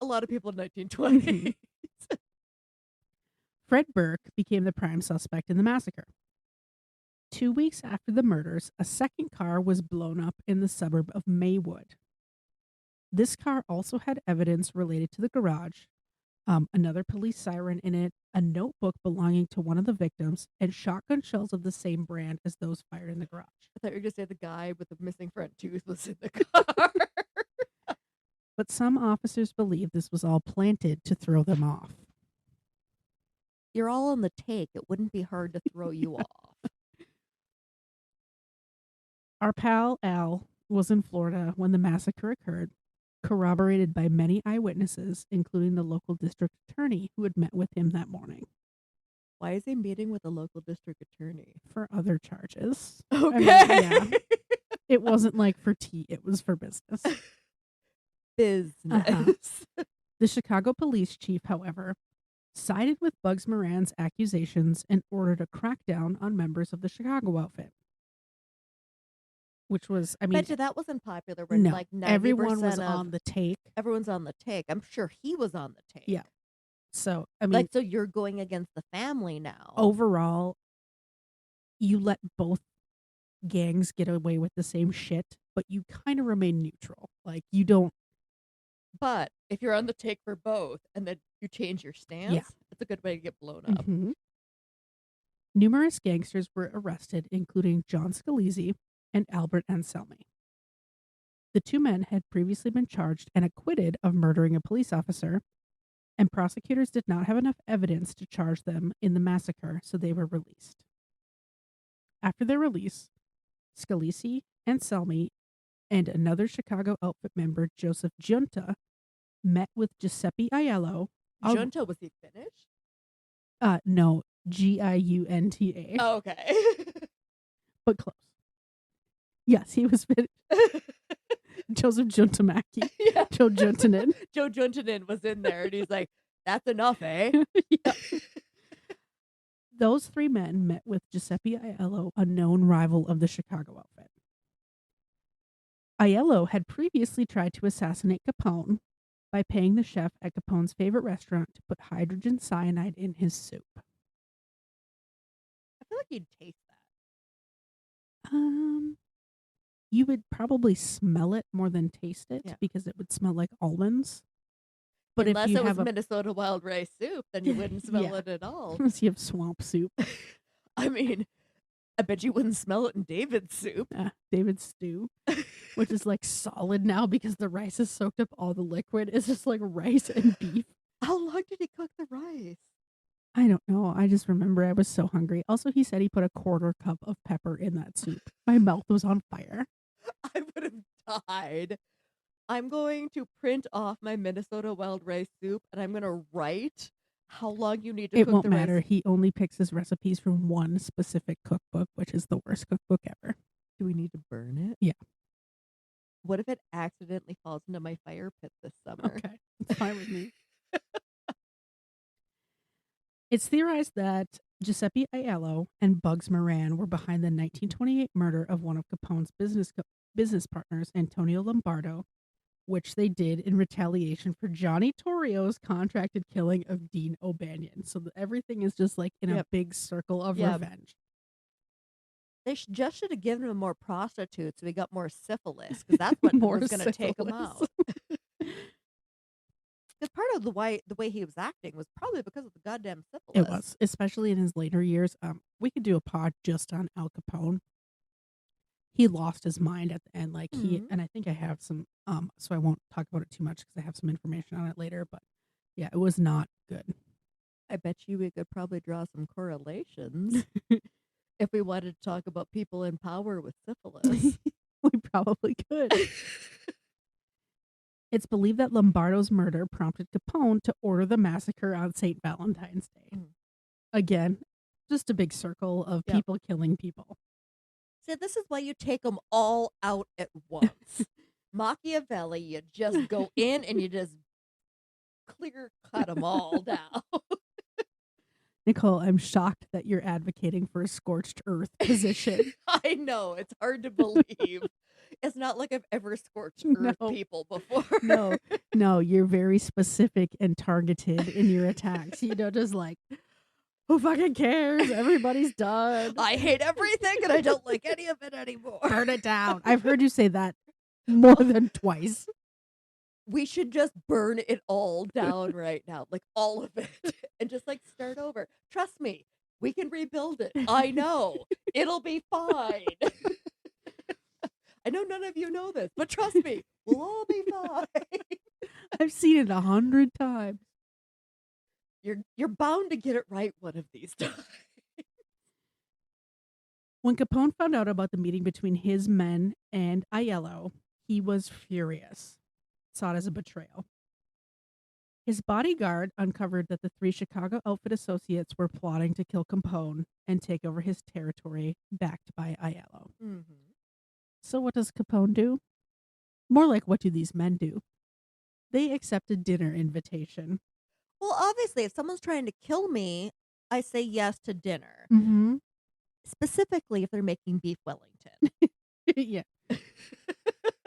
a lot of people in 1920s. Fred Burke became the prime suspect in the massacre. 2 weeks after the murders, a second car was blown up in the suburb of Maywood. This car also had evidence related to the garage, another police siren in it, a notebook belonging to one of the victims, and shotgun shells of the same brand as those fired in the garage. I thought you were going to say the guy with the missing front tooth was in the car. But some officers believe this was all planted to throw them off. You're all on the take. It wouldn't be hard to throw you off. Our pal Al was in Florida when the massacre occurred, corroborated by many eyewitnesses, including the local district attorney who had met with him that morning Why is he meeting with a local district attorney? for other charges. Okay. Yeah. It wasn't like for tea, it was for business. Business. The Chicago police chief, however, sided with Bugs Moran's accusations and ordered a crackdown on members of the Chicago outfit. Which was, I mean, Bet you that wasn't popular when no, like 90% everyone was of on the take. everyone's on the take. I'm sure he was on the take. Yeah. So, I mean, Like, so you're going against the family now. overall, you let both gangs get away with the same shit, but you kind of remain neutral. Like, you don't. But if you're on the take for both and then you change your stance, it's a good way to get blown up. Mhm. Numerous gangsters were arrested, including John Scalise and Albert Anselmi. The two men had previously been charged and acquitted of murdering a police officer, and prosecutors did not have enough evidence to charge them in the massacre, so they were released. After their release, Scalise, Anselmi, and another Chicago outfit member, Joseph Giunta, met with Giuseppe Aiello. Junta, was he Finnish? No, Giunta. Oh, okay. But close. Yes, he was Finnish. Joseph Juntamaki. Yeah. Joe Juntanen. Joe Juntanen was in there and he's like, that's enough, eh? Yeah. Those three men met with Giuseppe Aiello, a known rival of the Chicago outfit. Aiello had previously tried to assassinate Capone by paying the chef at Capone's favorite restaurant to put hydrogen cyanide in his soup. I feel like you'd taste that. You would probably smell it more than taste it because it would smell like almonds. But unless if you it was have Minnesota wild rice soup, then you wouldn't smell Yeah. it at all. unless you have swamp soup, I mean, I bet you wouldn't smell it in David's soup. David's stew, which is like solid now because the rice has soaked up all the liquid. It's just like rice and beef. How long did he cook the rice? I don't know. I just remember I was so hungry. Also, he said he put a 1/4 cup of pepper in that soup. My mouth was on fire. I would have died. I'm going to print off my Minnesota wild rice soup and I'm going to write how long you need to It cook won't the matter. rice. He only picks his recipes from one specific cookbook, which is the worst cookbook ever. Do we need to burn it? Yeah. What if it accidentally falls into my fire pit this summer? Okay, that's fine with me. It's theorized that Giuseppe Aiello and Bugs Moran were behind the 1928 murder of one of Capone's business partners, Antonio Lombardo, which they did in retaliation for Johnny Torrio's contracted killing of Dean O'Banion. So everything is just like in a big circle of revenge. They just should have given him more prostitutes so he got more syphilis, because that's what More was going to take him syphilis. out. Because part of the way he was acting was probably because of the goddamn syphilis. It was, especially in his later years. We could do a pod just on Al Capone. He lost his mind at the end, like and I think I have some. So I won't talk about it too much because I have some information on it later. But yeah, it was not good. I bet you we could probably draw some correlations if we wanted to talk about people in power with syphilis. We probably could. It's believed that Lombardo's murder prompted Capone to order the massacre on St. Valentine's Day. Again, just a big circle of people killing people. So this is why you take them all out at once. Machiavelli, you just go in and you just clear cut them all down. Nicole, I'm shocked that you're advocating for a scorched earth position. I know, it's hard to believe. It's not like I've ever scorched earth people before. No, you're very specific and targeted in your attacks. Just like, Who fucking cares? Everybody's done. I hate everything and I don't like any of it anymore. Burn it down. I've heard you say that more than twice. We should just burn it all down right now, like all of it, and just like start over. Trust me, we can rebuild it. I know. It'll be fine. I know none of you know this, but trust me, we'll all be fine. I've seen it 100 times. You're bound to get it right one of these times. When Capone found out about the meeting between his men and Aiello, he was furious. Saw it as a betrayal. His bodyguard uncovered that the 3 Chicago outfit associates were plotting to kill Capone and take over his territory, backed by Aiello. Mm-hmm. So what does Capone do? More like, what do these men do? They accept a dinner invitation. Well, obviously, if someone's trying to kill me, I say yes to dinner. Mm-hmm. Specifically, if they're making beef Wellington. Yeah.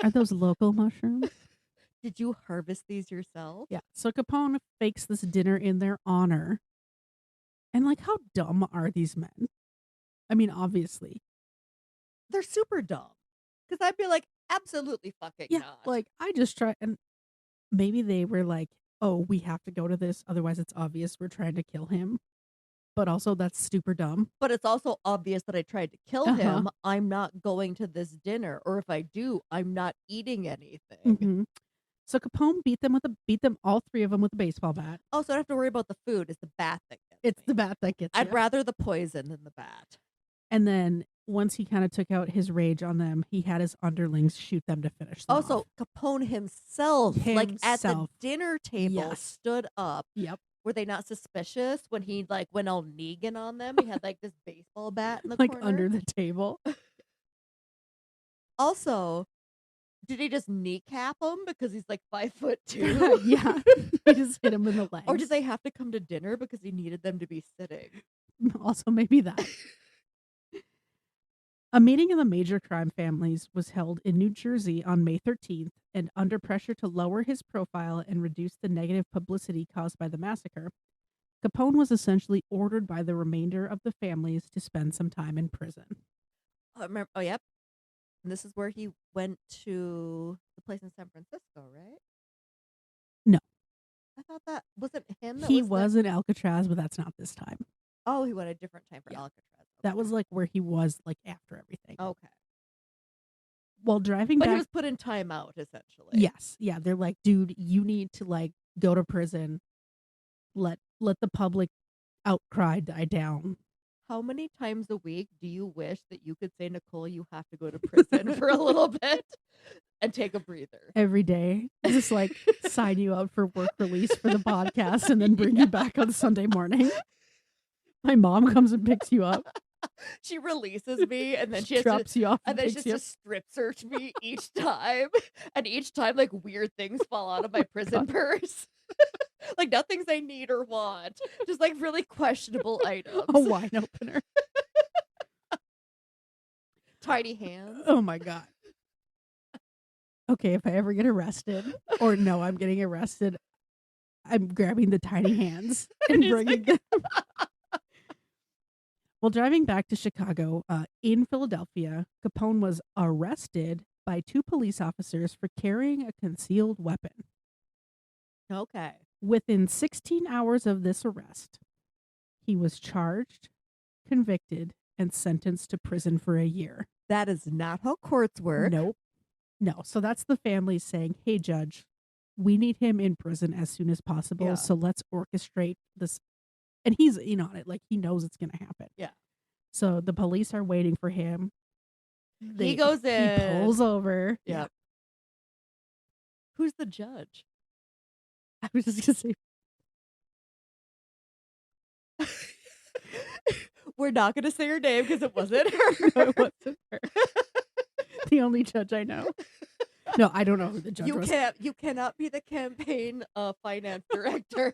Are those local mushrooms? Did you harvest these yourself? Yeah. So Capone fakes this dinner in their honor. And like, how dumb are these men? I mean, obviously. They're super dumb. Because I'd be like, absolutely fucking not. Like, I just try, and maybe they were like, oh, we have to go to this, otherwise it's obvious we're trying to kill him. But also, that's super dumb. But it's also obvious that I tried to kill him. I'm not going to this dinner. Or if I do, I'm not eating anything. Mm-hmm. So Capone beat them all 3 of them with a baseball bat. Oh, so I don't have to worry about the food. It's the bat that gets It's me. the bat that gets I'd you. rather the poison than the bat. And then once he kind of took out his rage on them, he had his underlings shoot them to finish them off. So Capone himself, like at the Himself. dinner table, Yes. stood up. Yep. Were they not suspicious when he like went all Negan on them? He had like this baseball bat in the Like corner. under the table. Also, did he just kneecap him because he's like 5'2"? Yeah. He just hit him in the legs. Or did they have to come to dinner because he needed them to be sitting? Also, maybe that. A meeting of the major crime families was held in New Jersey on May 13th, and under pressure to lower his profile and reduce the negative publicity caused by the massacre, Capone was essentially ordered by the remainder of the families to spend some time in prison. Oh, yep. And this is where he went to the place in San Francisco, right? No. I thought that wasn't him. He was in Alcatraz, but that's not this time. Oh, he went a different time for Alcatraz. Okay. That was like where he was like after everything. Okay. While driving But back, he was put in timeout, essentially. yes, yeah, they're like, dude, you need to like go to prison. Let the public outcry die down. How many times a week do you wish that you could say, Nicole, you have to go to prison for a little bit and take a breather? Every day, just like sign you out for work release for the podcast and then bring you back on Sunday morning. My mom comes and picks you up. She releases me and then she has drops you off and then she has to strip search me each time. And each time like weird things fall out of my prison purse. Like not things I need or want. Just like really questionable items. A wine opener. Tiny hands. Oh my God. Okay, if I ever get arrested, or no, I'm getting arrested, I'm grabbing the tiny hands and bringing them. While driving back to Chicago, in Philadelphia, Capone was arrested by 2 police officers for carrying a concealed weapon. Okay. Within 16 hours of this arrest, he was charged, convicted, and sentenced to prison for a year. That is not how courts work. Nope. No. So that's the family saying, hey, judge, we need him in prison as soon as possible. Yeah. So let's orchestrate this. And he's in on it. Like, he knows it's going to happen. Yeah. So the police are waiting for him. He goes in. He pulls over. Yeah. Who's the judge? I was just going to say. We're not going to say her name because it wasn't her. No, it wasn't her. The only judge I know. No, I don't know who the judge was. You cannot be the campaign finance director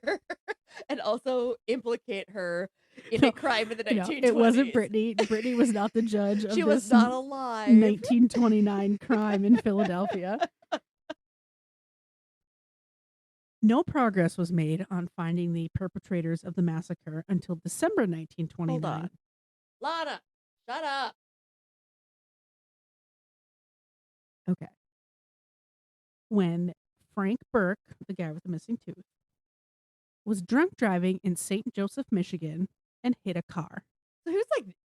and also implicate her in a crime in the 1920s. It wasn't Brittany. Brittany was not the judge of she was this not alive. 1929 crime in Philadelphia. No progress was made on finding the perpetrators of the massacre until December Hold 1929. on. Lana, shut up. Okay. When Frank Burke, the guy with the missing tooth, was drunk driving in St. Joseph, Michigan, and hit a car. So he was like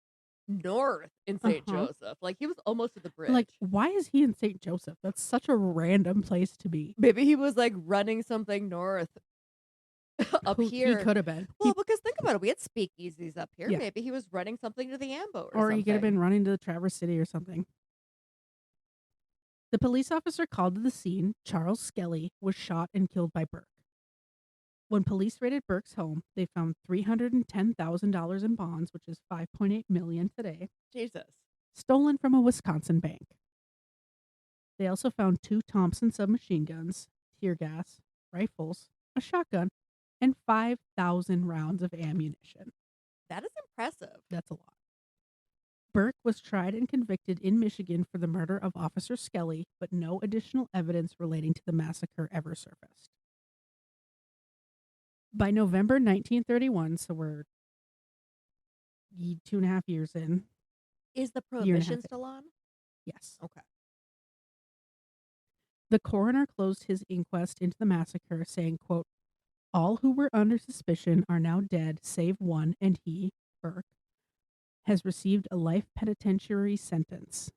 north in St. Uh-huh. Joseph. Like he was almost at the bridge. Like, why is he in St. Joseph? That's such a random place to be. Maybe he was like running something north up He here. could have been. Well, because think about it, we had speakeasies up here. Yeah. Maybe he was running something to the Ambo or Or something. he could have been running to the Traverse City or something. The police officer called to the scene, Charles Skelly, was shot and killed by Burke. When police raided Burke's home, they found $310,000 in bonds, which is $5.8 million today, Jesus. stolen from a Wisconsin bank. They also found 2 Thompson submachine guns, tear gas, rifles, a shotgun, and 5,000 rounds of ammunition. That is impressive. That's a lot. Burke was tried and convicted in Michigan for the murder of Officer Skelly, but no additional evidence relating to the massacre ever surfaced. By November 1931, so we're 2.5 years in. Is the Year and a half prohibition in. still on? Yes. Okay. The coroner closed his inquest into the massacre, saying, quote, "All who were under suspicion are now dead, save one, and he, Burke, has received a life penitentiary sentence.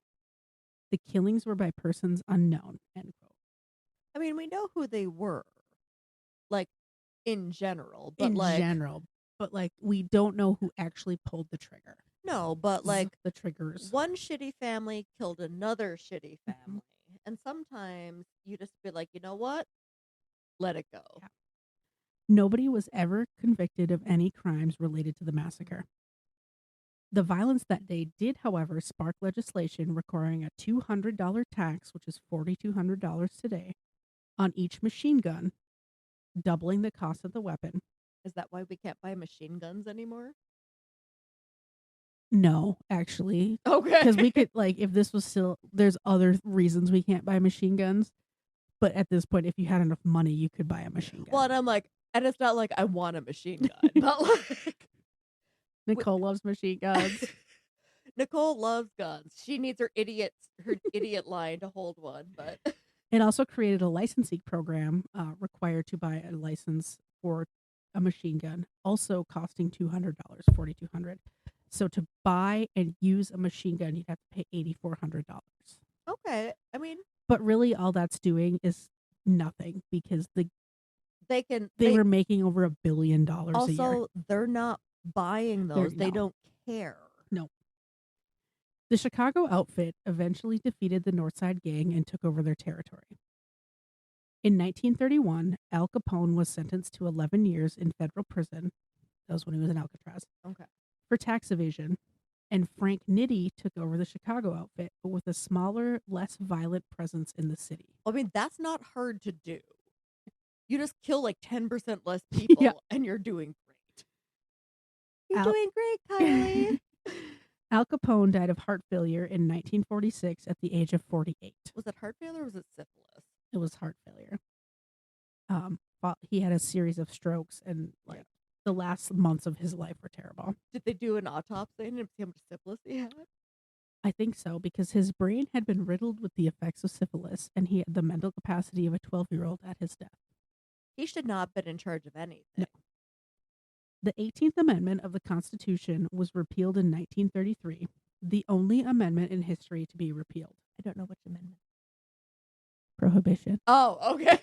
The killings were by persons unknown," end quote. I mean, we know who they were, like in general, but In like general, but like we don't know who actually pulled the trigger. no, but like The triggers. one shitty family killed another shitty Mhm. family, and sometimes you just be like, you know what? Let it go. Yeah. Nobody was ever convicted of any crimes related to the massacre. The violence that day did, however, spark legislation requiring a $200 tax, which is $4,200 today, on each machine gun, doubling the cost of the weapon. Is that why we can't buy machine guns anymore? No, actually, Okay. because we could, like, if this was still, there's other reasons we can't buy machine guns. But at this point, if you had enough money, you could buy a machine gun. Well, and I'm like, and it's not like I want a machine gun, but like Nicole loves machine guns. Nicole loves guns. She needs her idiot line to hold one, but It also created a licensing program required to buy a license for a machine gun, also costing $200, $4,200. So to buy and use a machine gun, you'd have to pay $8,400. okay. I mean, But really, all that's doing is nothing because they were making over $1 billion a year. also they're not buying those. They no. don't care. No. The Chicago outfit eventually defeated the Northside Gang and took over their territory. In 1931, Al Capone was sentenced to 11 years in federal prison. That was when he was in Alcatraz. Okay. For tax evasion. And Frank Nitti took over the Chicago outfit, but with a smaller, less violent presence in the city. I mean, that's not hard to do. You just kill like 10% less people and you're doing great. You're doing great, Kylie. Al Capone died of heart failure in 1946 at the age of 48. Was it heart failure or was it syphilis? It was heart failure. He had a series of strokes and the last months of his life were terrible. Did they do an autopsy and see how much syphilis he had? I think so, because his brain had been riddled with the effects of syphilis and he had the mental capacity of a 12-year-old at his death. He should not have been in charge of anything. No. The 18th Amendment of the Constitution was repealed in 1933, the only amendment in history to be repealed. I don't know which amendment. Prohibition. Oh, okay.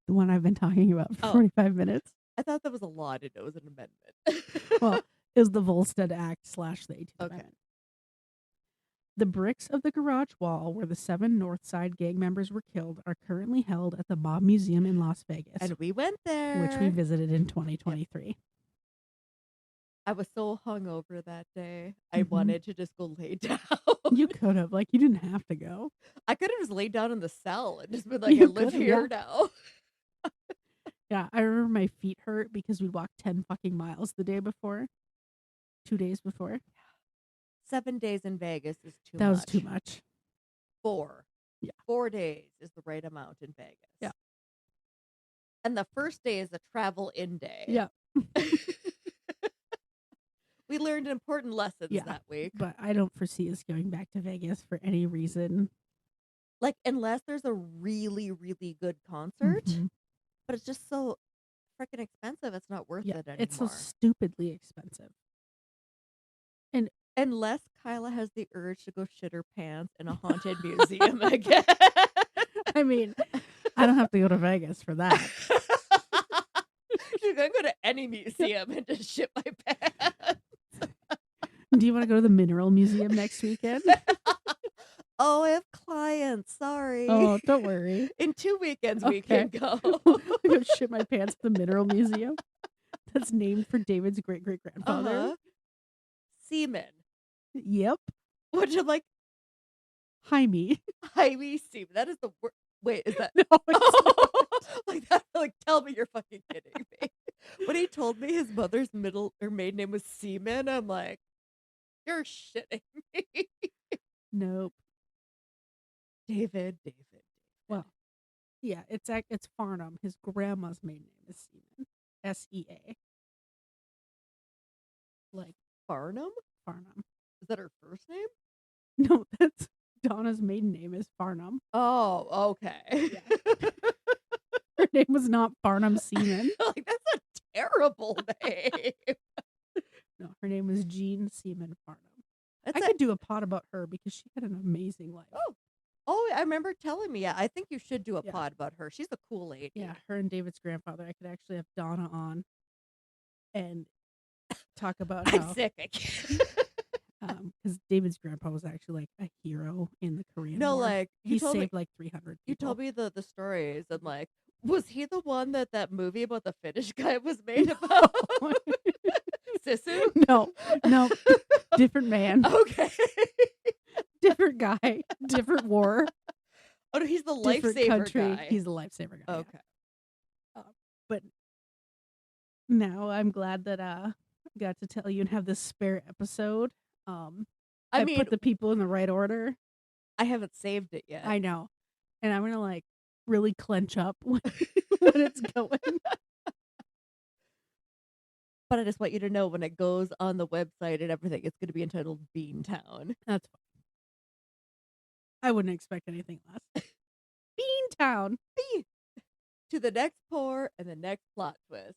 The one I've been talking about for 45 minutes. I thought that was a law. I didn't know it was an amendment. Well, it was the Volstead Act / the 18th Amendment. The bricks of the garage wall where the 7 Northside gang members were killed are currently held at the Mob Museum in Las Vegas. And we went there. Which we visited in 2023. Yep. I was so hungover that day. I wanted to just go lay down. You could have. Like, you didn't have to go. I could have just laid down in the cell and just been like, I live here now. Yeah, I remember my feet hurt because we walked 10 fucking miles the day before. 2 days before. 7 days in Vegas is too much. That was too much. 4. Yeah. 4 days is the right amount in Vegas. Yeah. And the first day is a travel-in day. Yeah. We learned important lessons Yeah. that week. But I don't foresee us going back to Vegas for any reason. Like, unless there's a really, really good concert, Mhm. but it's just so freaking expensive, it's not worth Yeah, it anymore. it's so stupidly expensive. And Unless Kyla has the urge to go shit her pants in a haunted museum again. I mean, I don't have to go to Vegas for that. She's gonna go to any museum and just shit my pants. Do you want to go to the Mineral Museum next weekend? Oh, I have clients. Sorry. Oh, don't worry. In 2 weekends we Okay. can go. I go shit my pants at the Mineral Museum. That's named for David's great-great-grandfather. Semen. Yep. Which I'm like, Jaime. Jaime semen. That is the word. Wait, is that? No, it's not. Like that? Like, tell me you're fucking kidding me. When he told me his mother's maiden name was Seaman, I'm like, you're shitting me. Nope. David. Well, yeah, it's Farnham. His grandma's maiden name is Seaman. S-E-A. Like Farnham? Farnham. Is that her first name? No, that's Donna's maiden name is Farnham. Oh, okay. Yeah. Her name was not Farnham Seaman. Like, that's a terrible name. No, her name was Jean Seaman Farnham. That's I could do a pod about her because she had an amazing life. Oh, I remember telling me. Yeah, I think you should do a Yeah. pod about her. She's a cool lady. Yeah, her and David's grandfather. I could actually have Donna on and talk about I'm how sick. I can't. because David's grandpa was actually like a hero in the Korean No, War. like he you told saved me. like 300 You people. told me the stories and like, was he the one that movie about the Finnish guy was made about? Sisu? No, different man, Okay. different guy, different war, Oh no, he's the different lifesaver country. guy. He's the lifesaver guy. yeah. Okay. But now I'm glad that I got to tell you and have this spare episode. I mean, put the people in the right order. I haven't saved it yet. I know, and I'm gonna like really clench up when it's going. But I just want you to know when it goes on the website and everything, it's going to be entitled Beantown. That's fine. I wouldn't expect anything less. Beantown. To the next pour and the next plot twist.